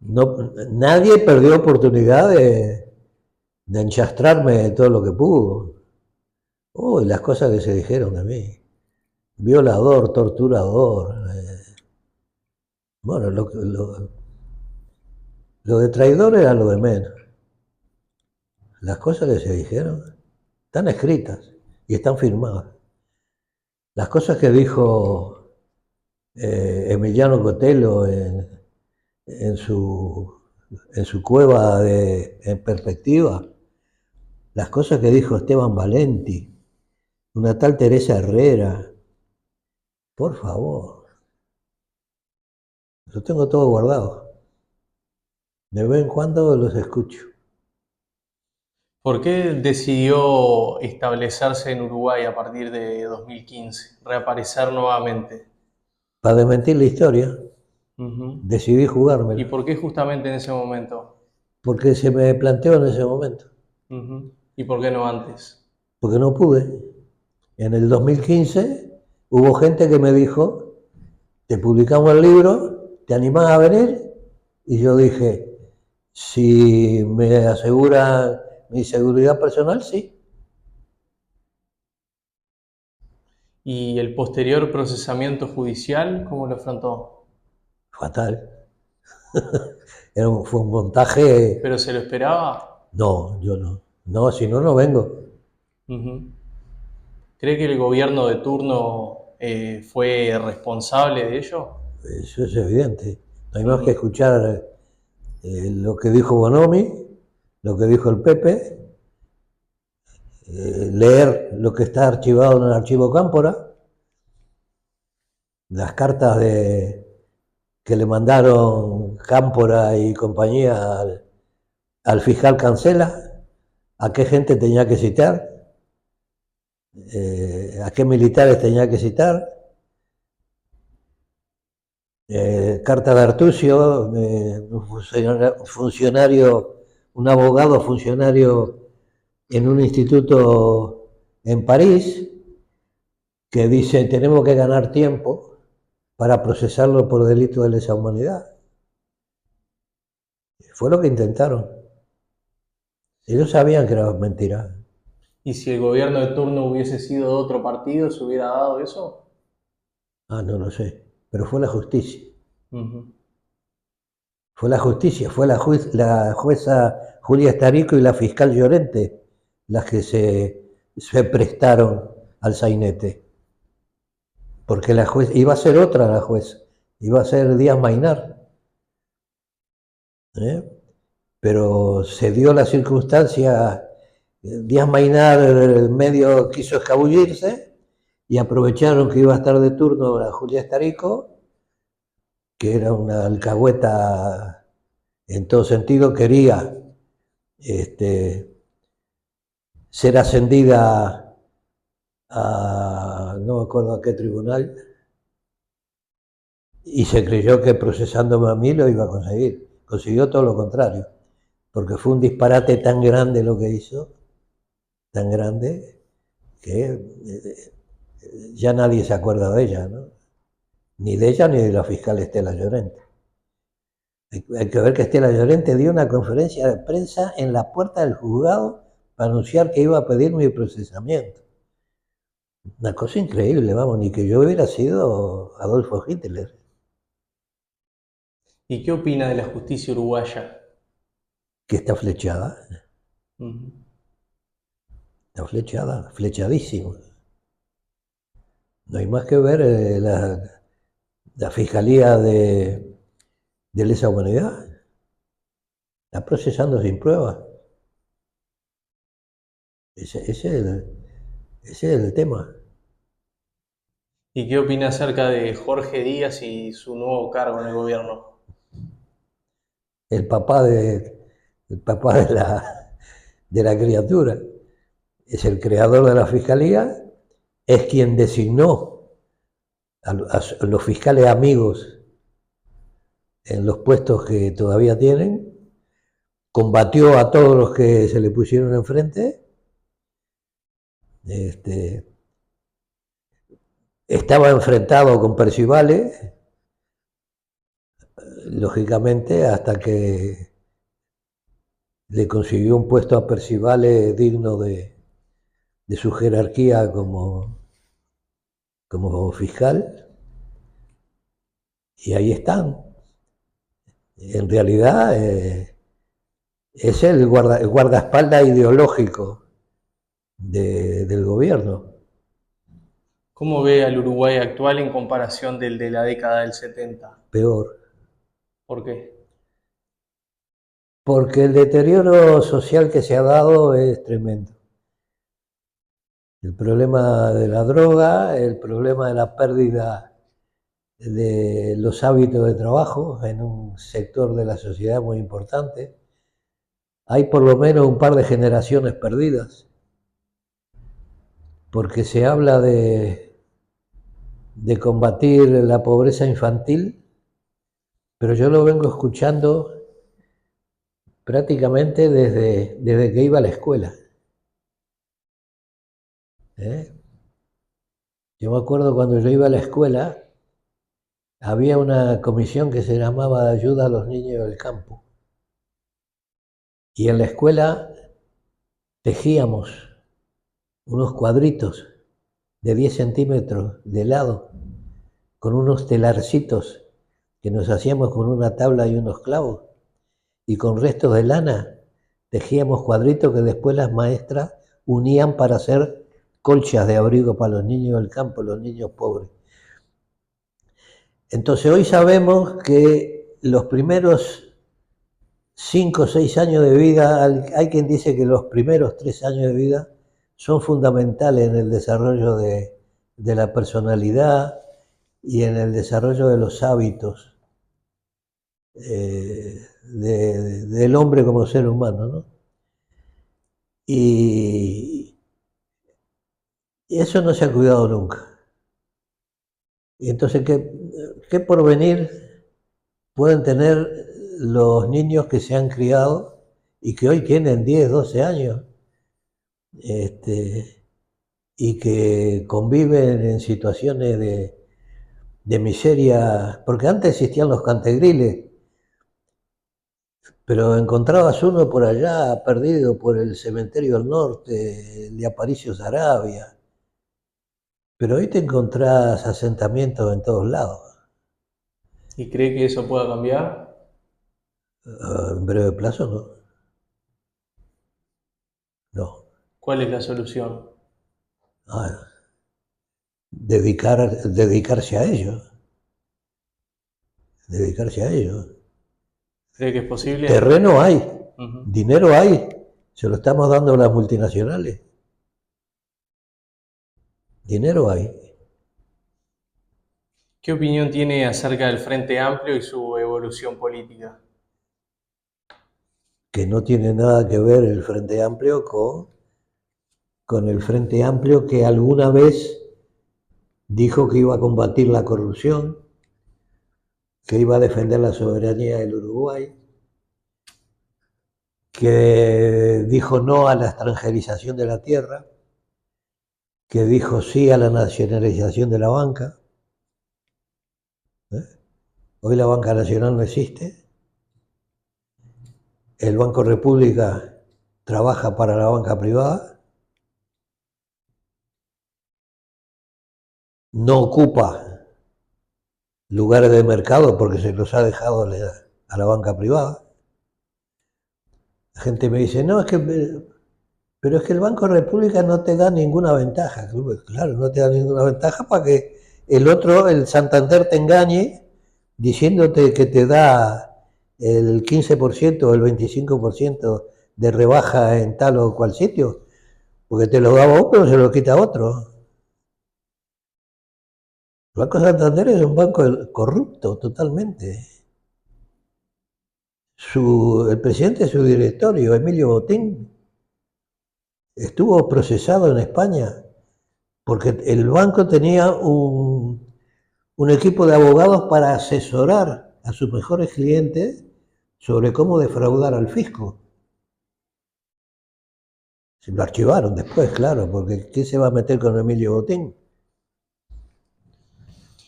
No, nadie perdió oportunidad de enchastrarme de todo lo que pudo. Uy, las cosas que se dijeron de mí. Violador, torturador. Bueno, lo de traidor era lo de menos. Las cosas que se dijeron están escritas y están firmadas. Las cosas que dijo Emiliano Cotelo en su, en su cueva en perspectiva, las cosas que dijo Esteban Valenti, una tal Teresa Herrera, por favor, lo tengo todo guardado. De vez en cuando los escucho. ¿Por qué decidió establecerse en Uruguay a partir de 2015, reaparecer nuevamente? Para desmentir la historia, Ujú. decidí ¿Y jugármela, por qué justamente en ese momento? porque se me planteó en ese momento, Ujú. ¿Y por qué no antes? porque no pude. En el 2015 hubo gente que me dijo, te publicamos el libro, ¿te animás a venir? Y yo dije, si me asegura mi seguridad personal, sí. ¿Y el posterior procesamiento judicial, cómo lo afrontó? Fatal. Fue un montaje. ¿Pero se lo esperaba? No, yo no. No, si no, no vengo. Ujú. ¿Cree que el gobierno de turno fue responsable de ello? Eso es evidente. No hay más que Ujú. escuchar lo que dijo Bonomi, lo que dijo el Pepe, leer lo que está archivado en el archivo Cámpora, las cartas que le mandaron Cámpora y compañía al fiscal Cancela, a qué gente tenía que citar, a qué militares tenía que citar, carta de Artucio, un funcionario, un abogado funcionario en un instituto en París, que dice tenemos que ganar tiempo para procesarlo por delito de lesa humanidad. Fue lo que intentaron. Ellos sabían que era mentira. ¿Y si el gobierno de turno hubiese sido de otro partido, se hubiera dado eso? Ah, no lo sé. Pero fue la justicia. Ujú. Fue la justicia, fue la jueza Julia Estarico y la fiscal Llorente las que se prestaron al sainete. Porque la juez, iba a ser otra la juez, iba a ser Díaz Mainar. ¿Eh? Pero se dio la circunstancia, Díaz Mainar medio quiso escabullirse y aprovecharon que iba a estar de turno la Julia Estarico, que era una alcahueta en todo sentido, quería este, ser ascendida a, no me acuerdo a qué tribunal, y se creyó que procesándome a mí lo iba a conseguir. Consiguió todo lo contrario, porque fue un disparate tan grande lo que hizo, tan grande, que ya nadie se acuerda de ella, ¿no? Ni de ella ni de la fiscal Estela Llorente. Hay que ver que Estela Llorente dio una conferencia de prensa en la puerta del juzgado para anunciar que iba a pedir mi procesamiento. Una cosa increíble, vamos, ni que yo hubiera sido Adolfo Hitler. ¿Y qué opina de la justicia uruguaya? Que está flechada. Ujú. Está flechada, flechadísimo. No hay más que ver la Fiscalía de Lesa Humanidad. Está procesando sin pruebas. Ese es el tema. ¿Y qué opina acerca de Jorge Díaz y su nuevo cargo en el gobierno? El papá el papá de la criatura. Es el creador de la Fiscalía, es quien designó a los fiscales amigos en los puestos que todavía tienen, combatió a todos los que se le pusieron enfrente, este, estaba enfrentado con Percivale, lógicamente, hasta que le consiguió un puesto a Percivale digno de su jerarquía como fiscal, y ahí están. En realidad es el guardaespaldas ideológico del gobierno. ¿Cómo ve al Uruguay actual en comparación del de la década del 70? Peor, ¿Por qué? porque el deterioro social que se ha dado es tremendo. El problema de la droga, el problema de la pérdida de los hábitos de trabajo en un sector de la sociedad muy importante. Hay por lo menos un par de generaciones perdidas, porque se habla de combatir la pobreza infantil, pero yo lo vengo escuchando prácticamente desde que iba a la escuela. ¿Eh? Yo me acuerdo cuando yo iba a la escuela, había una comisión que se llamaba de ayuda a los niños del campo. Y en la escuela tejíamos unos cuadritos de 10 centímetros de lado, con unos telarcitos que nos hacíamos con una tabla y unos clavos, y con restos de lana tejíamos cuadritos que después las maestras unían para hacer colchas de abrigo para los niños del campo, los niños pobres. Entonces hoy sabemos que los primeros 5 o 6 años de vida, hay quien dice que los primeros 3 años de vida son fundamentales en el desarrollo de la personalidad y en el desarrollo de los hábitos del hombre como ser humano, ¿no? Y eso no se ha cuidado nunca. Y entonces, ¿qué porvenir pueden tener los niños que se han criado y que hoy tienen 10, 12 años este, y que conviven en situaciones de miseria? Porque antes existían los cantegriles, pero encontrabas uno por allá perdido por el cementerio del norte, el de Aparicio Saravia, pero hoy te encontrás asentamientos en todos lados. ¿Y cree que eso pueda cambiar? En breve plazo no, no. ¿Cuál es la solución? Ah, dedicarse a ello, dedicarse a ello. ¿Cree que es posible? Terreno hay, Ujú. dinero hay, se lo estamos dando a las multinacionales, dinero hay. ¿Qué opinión tiene acerca del Frente Amplio y su evolución política? Que no tiene nada que ver el Frente Amplio con el Frente Amplio que alguna vez dijo que iba a combatir la corrupción, que iba a defender la soberanía del Uruguay, que dijo no a la extranjerización de la tierra, que dijo sí a la nacionalización de la banca. ¿Eh? Hoy la banca nacional no existe. El Banco República trabaja para la banca privada. No ocupa lugares de mercado porque se los ha dejado a la banca privada. La gente me dice, no, es que Pero es que el Banco República no te da ninguna ventaja, claro, no te da ninguna ventaja para que el otro, el Santander, te engañe diciéndote que te da el 15% o el 25% de rebaja en tal o cual sitio, porque te lo da vos, pero se lo quita a otro. El Banco Santander es un banco corrupto totalmente. El presidente de su directorio, Emilio Botín, estuvo procesado en España porque el banco tenía un equipo de abogados para asesorar a sus mejores clientes sobre cómo defraudar al fisco. Se lo archivaron después, claro, porque ¿quién se va a meter con Emilio Botín?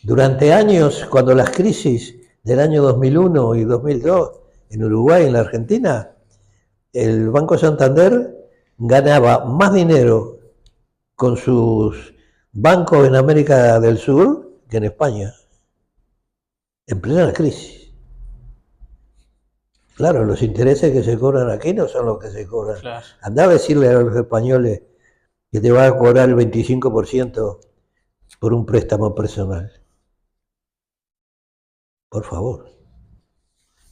Durante años, cuando las crisis del año 2001 y 2002 en Uruguay y en la Argentina, el Banco Santander ganaba más dinero con sus bancos en América del Sur que en España, en plena crisis. Claro, los intereses que se cobran aquí no son los que se cobran. Claro. Andá a decirle a los españoles que te va a cobrar el 25% por un préstamo personal. Por favor.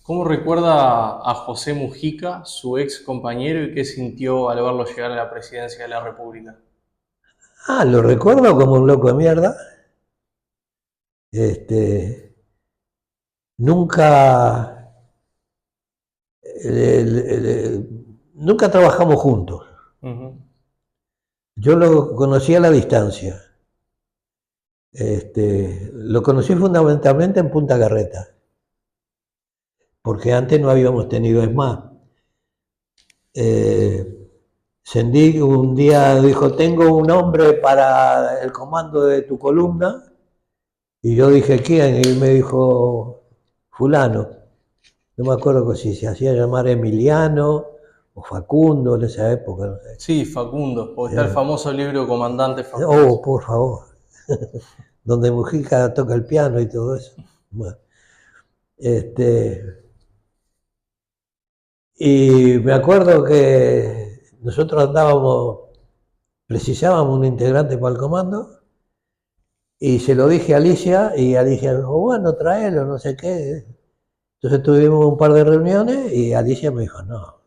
¿Cómo recuerda a José Mujica, su ex compañero, y qué sintió al verlo llegar a la presidencia de la República? Ah, lo recuerdo como un loco de mierda. Este, nunca, nunca trabajamos juntos. Ujú. Yo lo conocí a la distancia. Lo conocí fundamentalmente en Punta Carreta, porque antes no habíamos tenido, es más, Sendik un día dijo, tengo un hombre para el comando de tu columna, y yo dije, ¿quién? Y él me dijo, fulano, no me acuerdo si se hacía llamar Emiliano o Facundo en esa época, no sé. Sí, Facundo, porque está el famoso libro Comandante Facundo. Oh, por favor, donde Mujica toca el piano y todo eso. Bueno, este, y me acuerdo que nosotros precisábamos un integrante para el comando, y se lo dije a Alicia, y Alicia dijo, bueno, tráelo, no sé qué. Entonces tuvimos un par de reuniones y Alicia me dijo, no,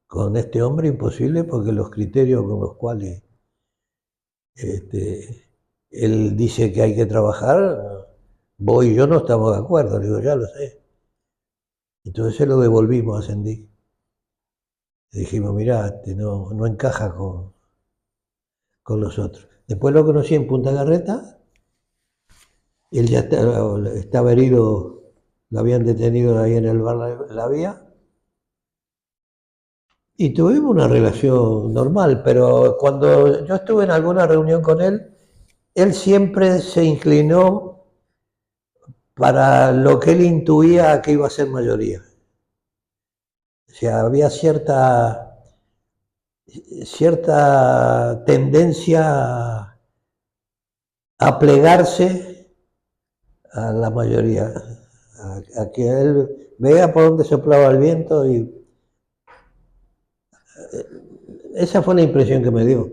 con este hombre imposible porque los criterios con los cuales este, él dice que hay que trabajar, vos y yo no estamos de acuerdo. Le digo, ya lo sé. Entonces se lo devolvimos a Sendik. Le dijimos, mirá, no encaja con los otros. Después lo conocí en Punta Carreta. Él ya estaba herido, lo habían detenido ahí en el bar La Vía. Y tuvimos una relación normal, pero cuando yo estuve en alguna reunión con él siempre se inclinó para lo que él intuía que iba a ser mayoría. O sea, había cierta tendencia a plegarse a la mayoría, a que él vea por dónde soplaba el viento, y esa fue la impresión que me dio.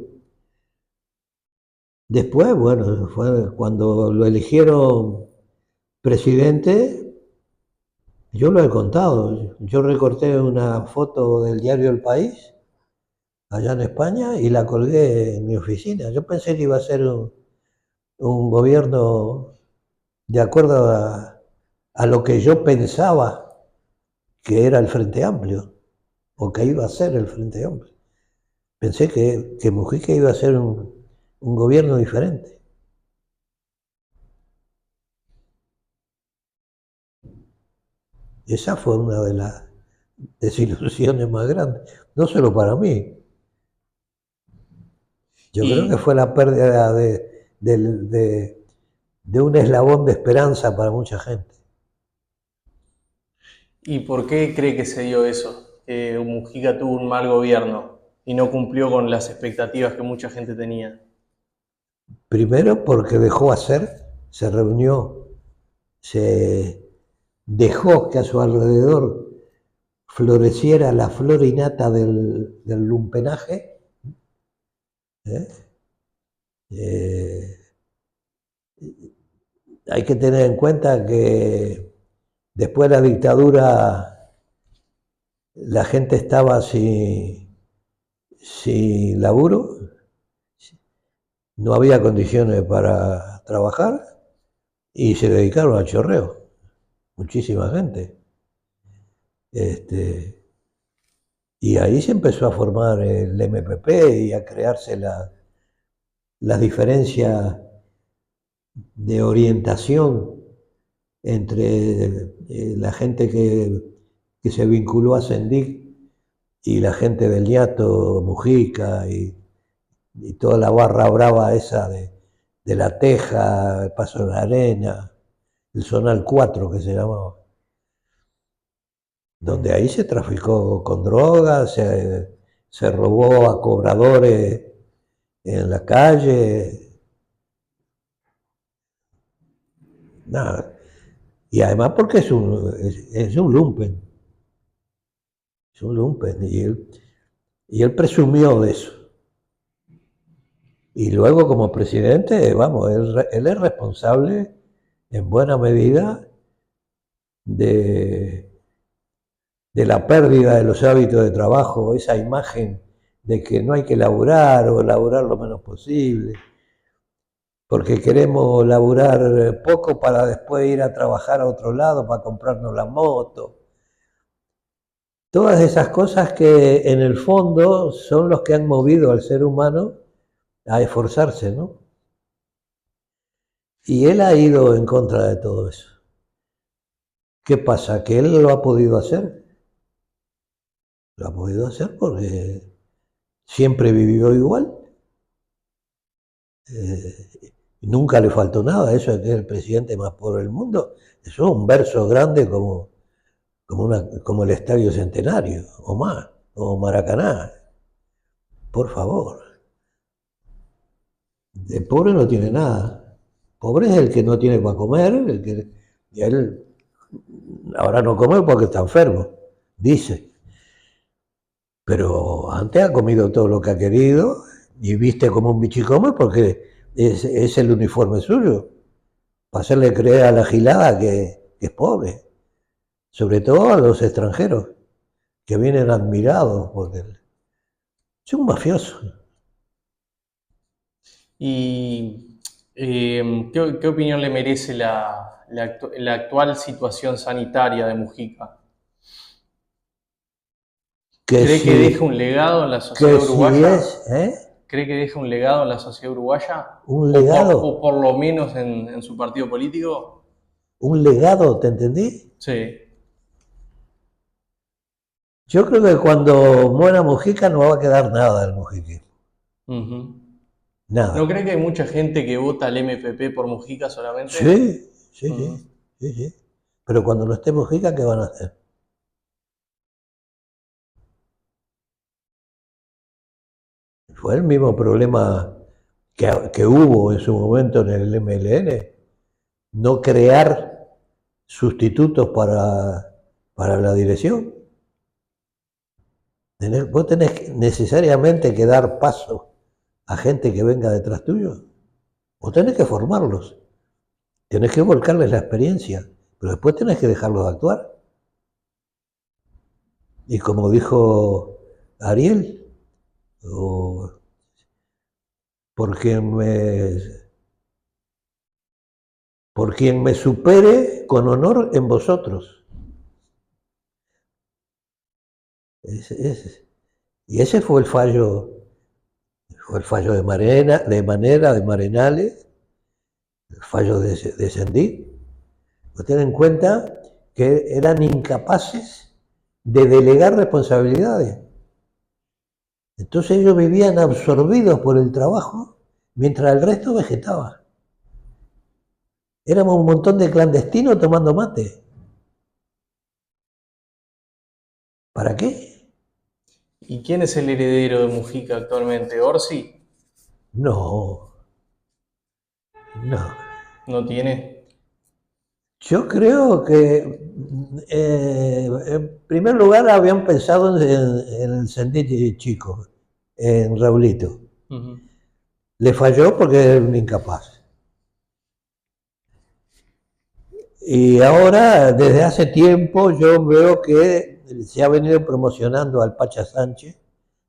Después, bueno, fue cuando lo eligieron presidente, yo lo he contado. Yo recorté una foto del diario El País, allá en España, y la colgué en mi oficina. Yo pensé que iba a ser un gobierno de acuerdo a lo que yo pensaba que era el Frente Amplio, o que iba a ser el Frente Amplio. Pensé que Mujica iba a ser un gobierno diferente. Esa fue una de las desilusiones más grandes, no solo para mí. Yo creo que ¿Y, fue la pérdida de un eslabón de esperanza para mucha gente. y por qué cree que se dio eso? Que Mujica tuvo un mal gobierno y no cumplió con las expectativas que mucha gente tenía. Primero porque dejó hacer, se reunió, se dejó que a su alrededor floreciera la flor innata del lumpenaje, ¿eh? Eh, hay que tener en cuenta que después de la dictadura la gente estaba sin laburo, no había condiciones para trabajar y se dedicaron al chorreo, muchísima gente. Este, y ahí se empezó a formar el MPP y a crearse las diferencias de orientación entre la gente que se vinculó a Sendic y la gente del Ñato, Mujica y toda la barra brava esa de La Teja, el Paso de la Arena, el Zonal 4 que se llamaba, donde ahí se traficó con drogas, se robó a cobradores en la calle, nada. Y además porque es un lumpen, es un lumpen, y él presumió de eso. Y luego como presidente, vamos, él es responsable en buena medida de, de la pérdida de los hábitos de trabajo, esa imagen de que no hay que laburar o laburar lo menos posible, porque queremos laburar poco para después ir a trabajar a otro lado, para comprarnos la moto. Todas esas cosas que en el fondo son los que han movido al ser humano a esforzarse, ¿no? Y él ha ido en contra de todo eso. ¿Qué pasa? ¿Que él lo ha podido hacer? Lo ha podido hacer porque siempre vivió igual. Nunca le faltó nada. Eso de que es el presidente más pobre del mundo, eso es un verso grande como el Estadio Centenario, o más, o Maracaná. Por favor. De pobre no tiene nada. Pobre es el que no tiene para comer, y él ahora no come porque está enfermo, dice. Pero antes ha comido todo lo que ha querido y viste como un bichicome porque es el uniforme suyo. Para hacerle creer a la gilada que es pobre. Sobre todo a los extranjeros, que vienen admirados porque es un mafioso. ¿Y qué opinión le merece la actual situación sanitaria de Mujica? Que ¿Cree que si, deja un legado en la que sociedad si uruguaya? es ¿Cree que deja un legado en la sociedad uruguaya? un O legado, por lo menos en su partido político? ¿te entendí? Sí. Yo creo que cuando muera Mujica no va a quedar nada del Mujiquismo. Ujú. ¿No Nada. cree que hay mucha gente que vota al MPP por Mujica solamente? Sí, sí, Ujú. sí, sí, sí. Pero cuando no esté Mujica, ¿qué van a hacer? Fue el mismo problema que hubo en su momento en el MLN, no crear sustitutos para la dirección. Vos tenés necesariamente que dar paso a gente que venga detrás tuyo, o tenés que formarlos, tenés que volcarles la experiencia, pero después tenés que dejarlos actuar. Y como dijo Ariel, o porque por quien me supere con honor en vosotros. Es, es, y ese fue el fallo de de Marenales, el fallo de Sendí. Ten en cuenta que eran incapaces de delegar responsabilidades. Entonces ellos vivían absorbidos por el trabajo mientras el resto vegetaba. Éramos un montón de clandestinos tomando mate. ¿Para qué? ¿Y quién es el heredero de Mujica actualmente? ¿Orsi? No, no. ¿No tiene? Yo creo que, en primer lugar, habían pensado en el Sendic chico, en Raulito. Ujú. Le falló porque era un incapaz. Y ahora, desde hace tiempo, yo veo que se ha venido promocionando al Pacha Sánchez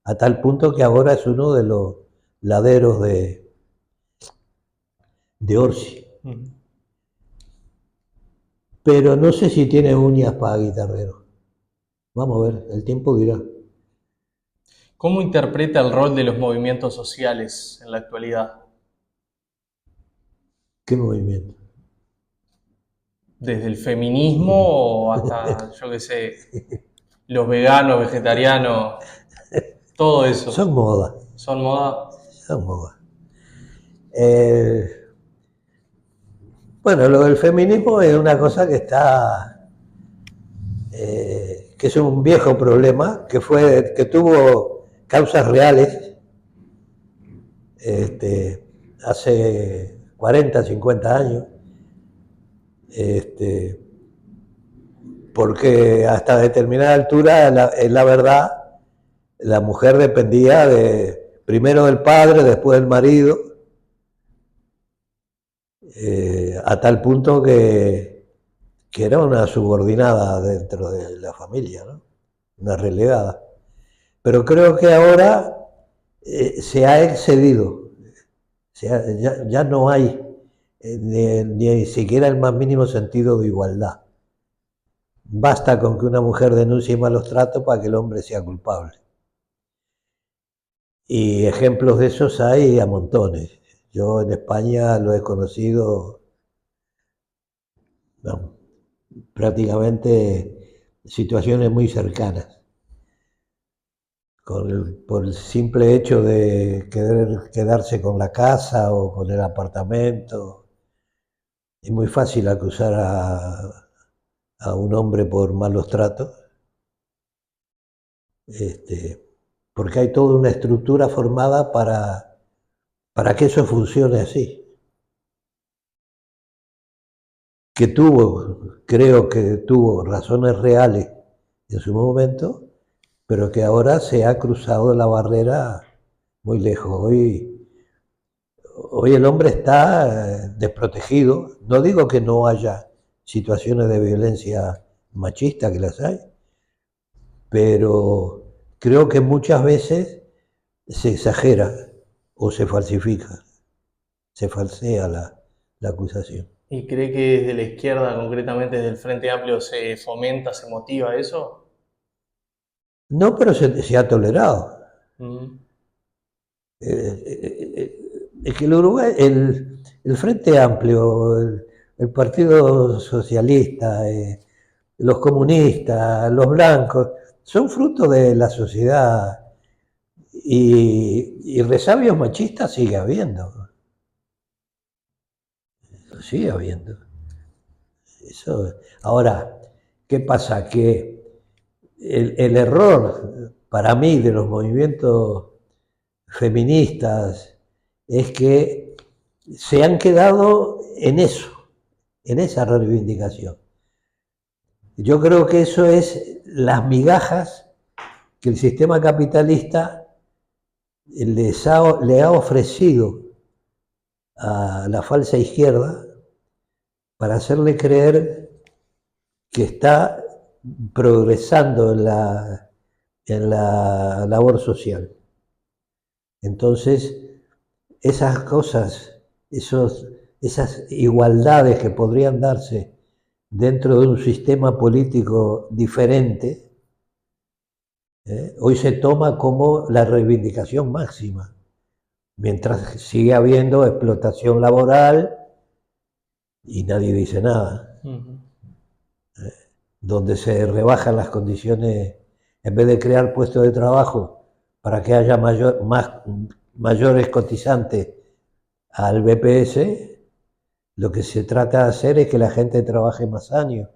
a tal punto que ahora es uno de los laderos de Orsi. Ujú. Pero no sé si tiene uñas para guitarrero. Vamos a ver, el tiempo dirá. ¿Cómo interpreta el rol de los movimientos sociales en la actualidad? ¿Qué movimiento? Desde el feminismo hasta, yo qué sé, los veganos, vegetarianos, todo Son eso. modas, ¿Son moda? son modas. Eh, bueno, lo del feminismo es una cosa que está, que es un viejo problema, que tuvo causas reales, hace 40, 50 años, este, porque hasta determinada altura, en la verdad, la mujer dependía primero del padre, después del marido, a tal punto que era una subordinada dentro de la familia, ¿no? Una relegada. Pero creo que ahora se ha excedido, ya no hay ni siquiera el más mínimo sentido de igualdad. Basta con que una mujer denuncie malos tratos para que el hombre sea culpable. Y ejemplos de esos hay a montones. Yo en España lo he conocido, no, prácticamente situaciones muy cercanas. Por el simple hecho de querer quedarse con la casa o con el apartamento. Es muy fácil acusar a un hombre por malos tratos, este, porque hay toda una estructura formada para que eso funcione así. Que creo que tuvo razones reales en su momento, pero que ahora se ha cruzado la barrera muy lejos. Hoy el hombre está desprotegido. No digo que no haya situaciones de violencia machista, que las hay, pero creo que muchas veces se exagera o se falsifica, se falsea la acusación. ¿Y cree que desde la izquierda, concretamente desde el Frente Amplio, se fomenta, se motiva eso? No, pero se ha tolerado. Mm. Es que el Uruguay, el Frente Amplio, el Partido Socialista, los comunistas, los blancos, son fruto de la sociedad y resabios machistas sigue habiendo. Eso. Ahora, ¿qué pasa? Que el error para mí de los movimientos feministas es que se han quedado en eso, en esa reivindicación. Yo creo que eso es las migajas que el sistema capitalista le ha ofrecido a la falsa izquierda para hacerle creer que está progresando en la labor social. Entonces, esas cosas, esas igualdades que podrían darse dentro de un sistema político diferente, hoy se toma como la reivindicación máxima, mientras sigue habiendo explotación laboral y nadie dice nada, Ujú. donde se rebajan las condiciones, en vez de crear puestos de trabajo para que haya mayores cotizantes al BPS, lo que se trata de hacer es que la gente trabaje más años,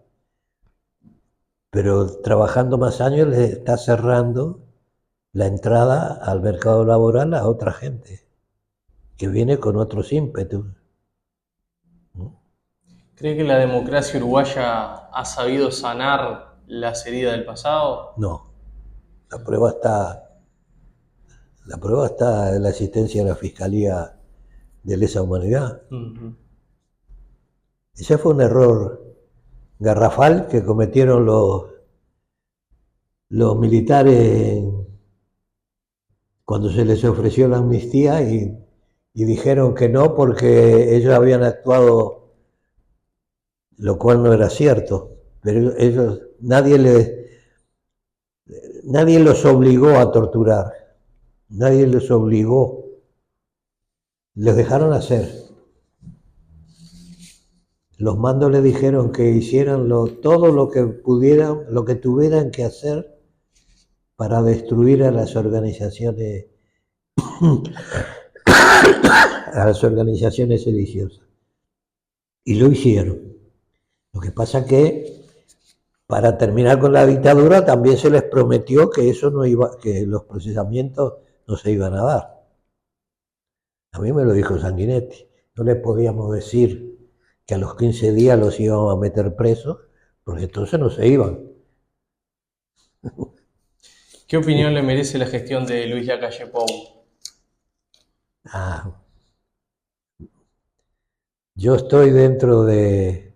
pero trabajando más años le está cerrando la entrada al mercado laboral a otra gente que viene con otros ímpetus. ¿Cree que la democracia uruguaya ha sabido sanar las heridas del pasado? No, la prueba está, la prueba está en la existencia de la Fiscalía de Lesa Humanidad. Ujú. Ese fue un error garrafal que cometieron los militares cuando se les ofreció la amnistía y dijeron que no porque ellos habían actuado, lo cual no era cierto, pero ellos, nadie los obligó a torturar, nadie los obligó, les dejaron hacer. Los mandos les dijeron que hicieran todo lo que pudieran, lo que tuvieran que hacer para destruir a las organizaciones sediciosas. Y lo hicieron. Lo que pasa que para terminar con la dictadura también se les prometió que eso no iba, que los procesamientos no se iban a dar. A mí me lo dijo Sanguinetti. No les podíamos decir que a los 15 días los íbamos a meter presos, porque entonces no se iban. ¿Qué opinión le merece la gestión de Luis Lacalle Pou? Ah, yo estoy dentro del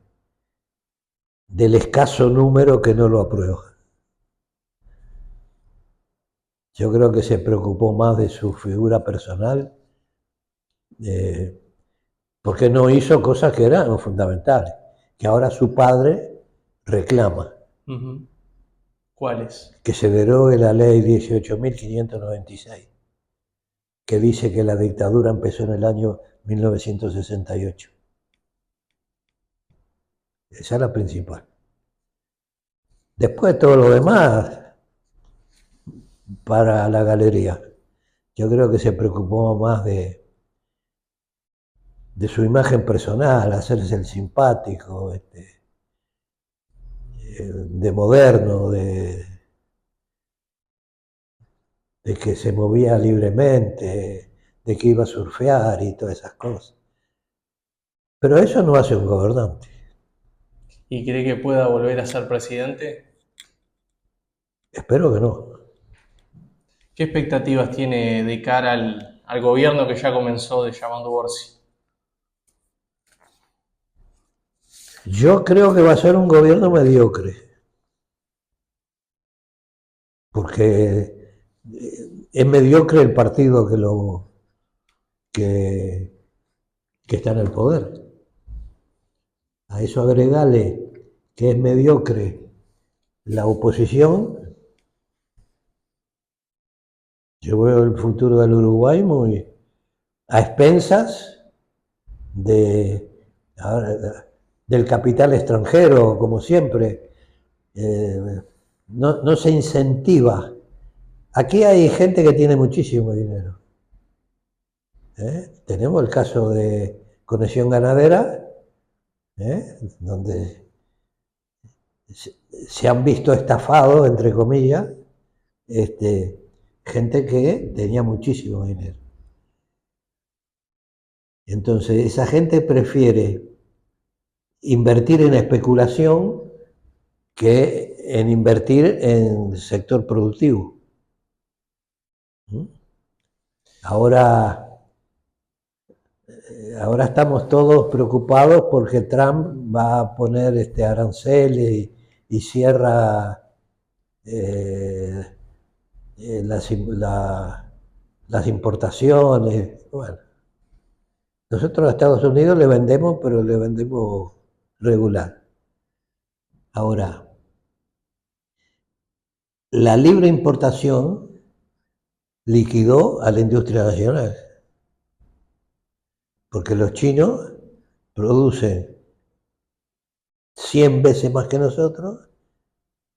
escaso número que no lo aprueba. Yo creo que se preocupó más de su figura personal, eh, porque no hizo cosas que eran fundamentales, que ahora su padre reclama, Ujú. ¿Cuáles? que se derogue la ley 18.596, que dice que la dictadura empezó en el año 1968. Esa es la principal. Después todo lo demás para la galería. Yo creo que se preocupó más de su imagen personal, hacerse el simpático, de moderno, de que se movía libremente, de que iba a surfear y todas esas cosas. Pero eso no hace un gobernante. ¿Y cree que pueda volver a ser presidente? Espero que no. ¿Qué expectativas tiene de cara al gobierno que ya comenzó de Yamandu Orsi? Yo creo que va a ser un gobierno mediocre, porque es mediocre el partido que, que está en el poder. A eso agregale que es mediocre la oposición. Yo veo el futuro del Uruguay muy a expensas de, del capital extranjero, como siempre. Eh, no se incentiva. Aquí hay gente que tiene muchísimo dinero. Tenemos el caso de Conexión Ganadera, donde se han visto estafados, entre comillas, este, gente que tenía muchísimo dinero. Entonces, esa gente prefiere invertir en especulación que en invertir en el sector productivo. Ahora, ahora estamos todos preocupados porque Trump va a poner aranceles y cierra eh, las importaciones. Bueno, nosotros a Estados Unidos le vendemos, pero le vendemos regular. Ahora, la libre importación liquidó a la industria nacional, porque los chinos producen 100 veces más que nosotros,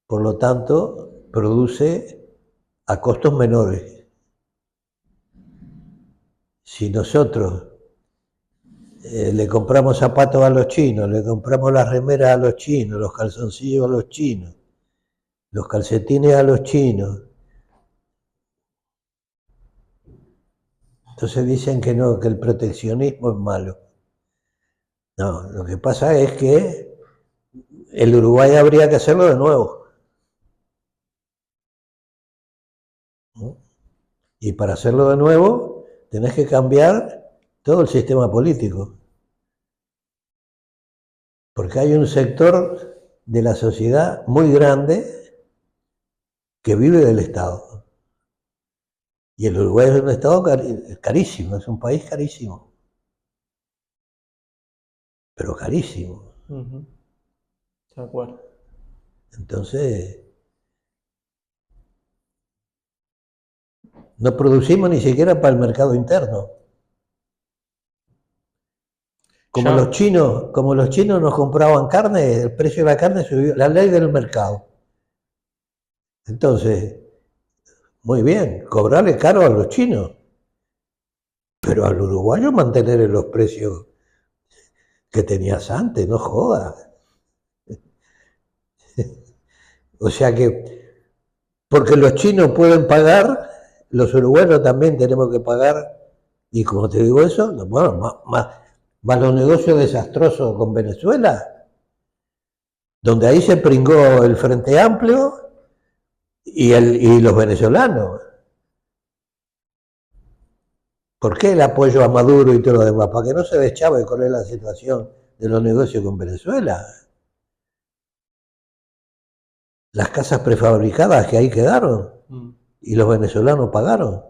por lo tanto, produce a costos menores. Si nosotros le compramos zapatos a los chinos, le compramos las remeras a los chinos, los calzoncillos a los chinos, los calcetines a los chinos, entonces dicen que no, que el proteccionismo es malo. No, lo que pasa es que el Uruguay habría que hacerlo de nuevo, ¿no? Y para hacerlo de nuevo tenés que cambiar todo el sistema político, porque hay un sector de la sociedad muy grande que vive del Estado. Y el Uruguay es un Estado carísimo, es un país carísimo, pero carísimo. Ujú. De acuerdo. Entonces, no producimos ni siquiera para el mercado interno. Ya, Como los chinos nos compraban carne, el precio de la carne subió, la ley del mercado. Entonces, muy bien, cobrarle caro a los chinos, pero al uruguayo mantener en los precios que tenías antes, no jodas. O sea que, porque los chinos pueden pagar, los uruguayos también tenemos que pagar, y como te digo eso, bueno, más los negocios desastrosos con Venezuela, donde ahí se pringó el Frente Amplio y los venezolanos. ¿Por qué el apoyo a Maduro y todo lo demás? Para que no se deschave cuál es la situación de los negocios con Venezuela. Las casas prefabricadas que ahí quedaron mm, y los venezolanos pagaron.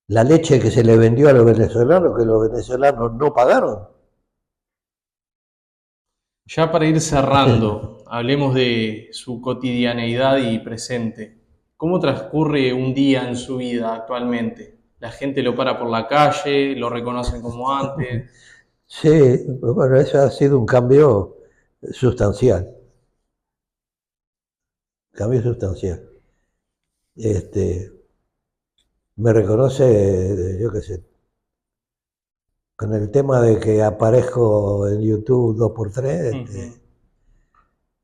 La leche que se le vendió a los venezolanos que los venezolanos no pagaron. ya para ir cerrando, hablemos de su cotidianeidad y presente. ¿Cómo transcurre un día en su vida actualmente? ¿La gente lo para por la calle? ¿Lo reconocen como antes? Sí, bueno, eso ha sido un cambio sustancial. Cambio sustancial. Este, me reconoce, yo qué sé, con el tema de que aparezco en YouTube dos por tres, Ujú.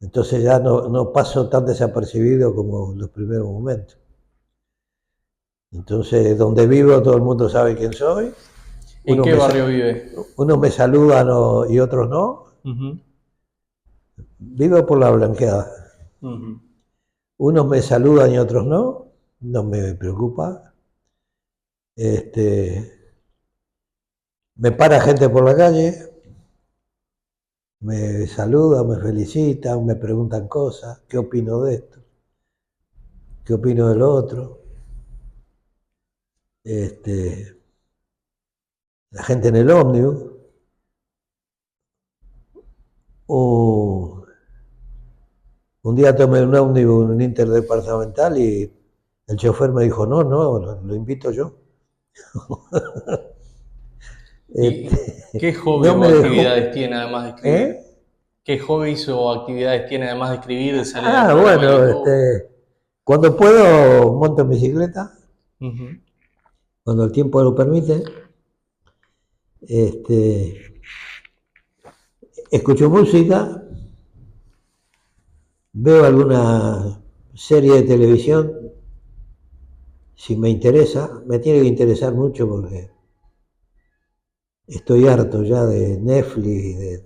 entonces ya no paso tan desapercibido como en los primeros momentos. Entonces, donde vivo todo el mundo sabe quién soy, ¿En unos qué me, barrio vive? unos me saludan y otros no. Ujú, Vivo por la blanqueada. ujú. Unos me saludan y otros no, no me preocupa. Este, me para gente por la calle, me saludan, me felicitan, me preguntan cosas, qué opino de esto, qué opino de lo otro. Este, la gente en el ómnibus, o un día tomé un ómnibus, un interdepartamental y el chofer me dijo, no, no, lo invito yo. ¿Y qué Este, hobby no o me dejó. actividades tiene además de escribir? ¿Eh? ¿Qué hobbies o actividades tiene además de escribir, de salir al Ah, programa de bueno, YouTube? cuando puedo monto en bicicleta, Ujú. cuando el tiempo lo permite. Este, escucho música, veo alguna serie de televisión, si me interesa, me tiene que interesar mucho porque estoy harto ya de Netflix,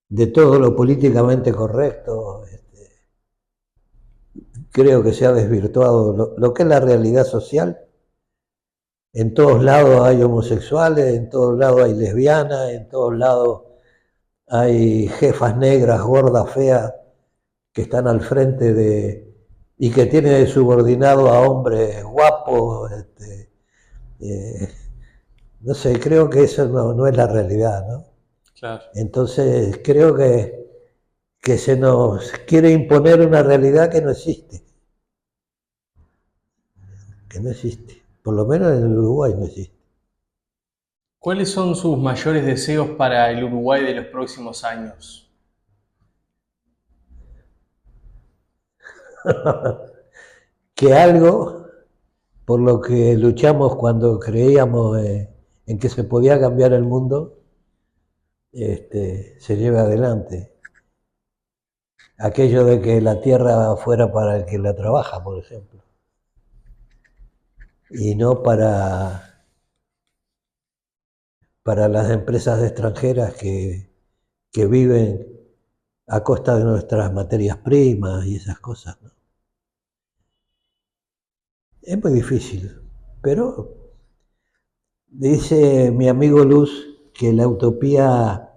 de todo lo políticamente correcto. Creo que se ha desvirtuado lo que es la realidad social. En todos lados hay homosexuales, en todos lados hay lesbianas, en todos lados hay jefas negras, gordas, feas, que están al frente y que tienen de subordinado a hombres guapos. Eh, no sé, creo que eso no es la realidad, ¿no? Claro. Entonces creo que se nos quiere imponer una realidad que no existe, por lo menos en el Uruguay no existe. ¿Cuáles son sus mayores deseos para el Uruguay de los próximos años? Que algo por lo que luchamos cuando creíamos en que se podía cambiar el mundo, se lleve adelante. Aquello de que la tierra fuera para el que la trabaja, por ejemplo, y no para las empresas extranjeras que viven a costa de nuestras materias primas y esas cosas, ¿no? Es muy difícil, pero dice mi amigo Luz que la utopía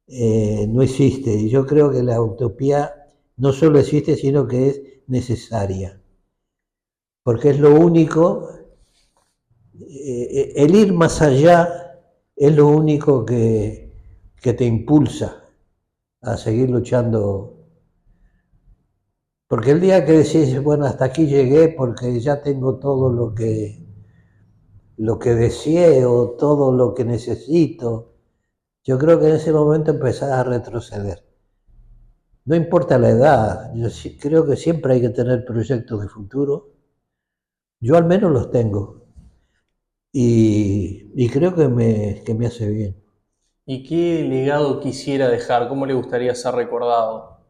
no existe. Y yo creo que la utopía no solo existe, sino que es necesaria. Porque es lo único, el ir más allá es lo único que te impulsa a seguir luchando. Porque el día que decís, bueno, hasta aquí llegué porque ya tengo todo lo que deseo, todo lo que necesito, yo creo que en ese momento empezás a retroceder. No importa la edad, yo creo que siempre hay que tener proyectos de futuro. Yo al menos los tengo y creo que me hace bien. ¿Y qué legado quisiera dejar? ¿Cómo le gustaría ser recordado?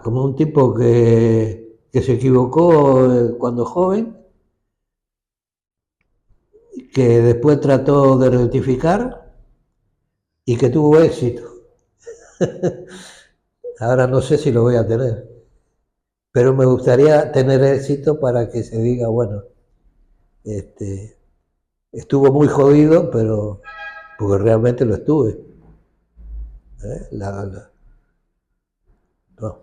Como un tipo que se equivocó cuando joven, que después trató de rectificar y que tuvo éxito. Ahora no sé si lo voy a tener, pero me gustaría tener éxito para que se diga, bueno, este, estuvo muy jodido, pero porque realmente lo estuve. No,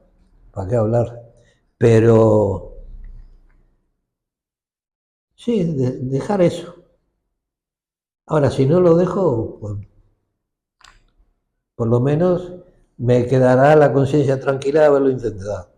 ¿para qué hablar? Pero sí, dejar eso. Ahora, si no lo dejo, pues, por lo menos me quedará la conciencia tranquila de haberlo intentado.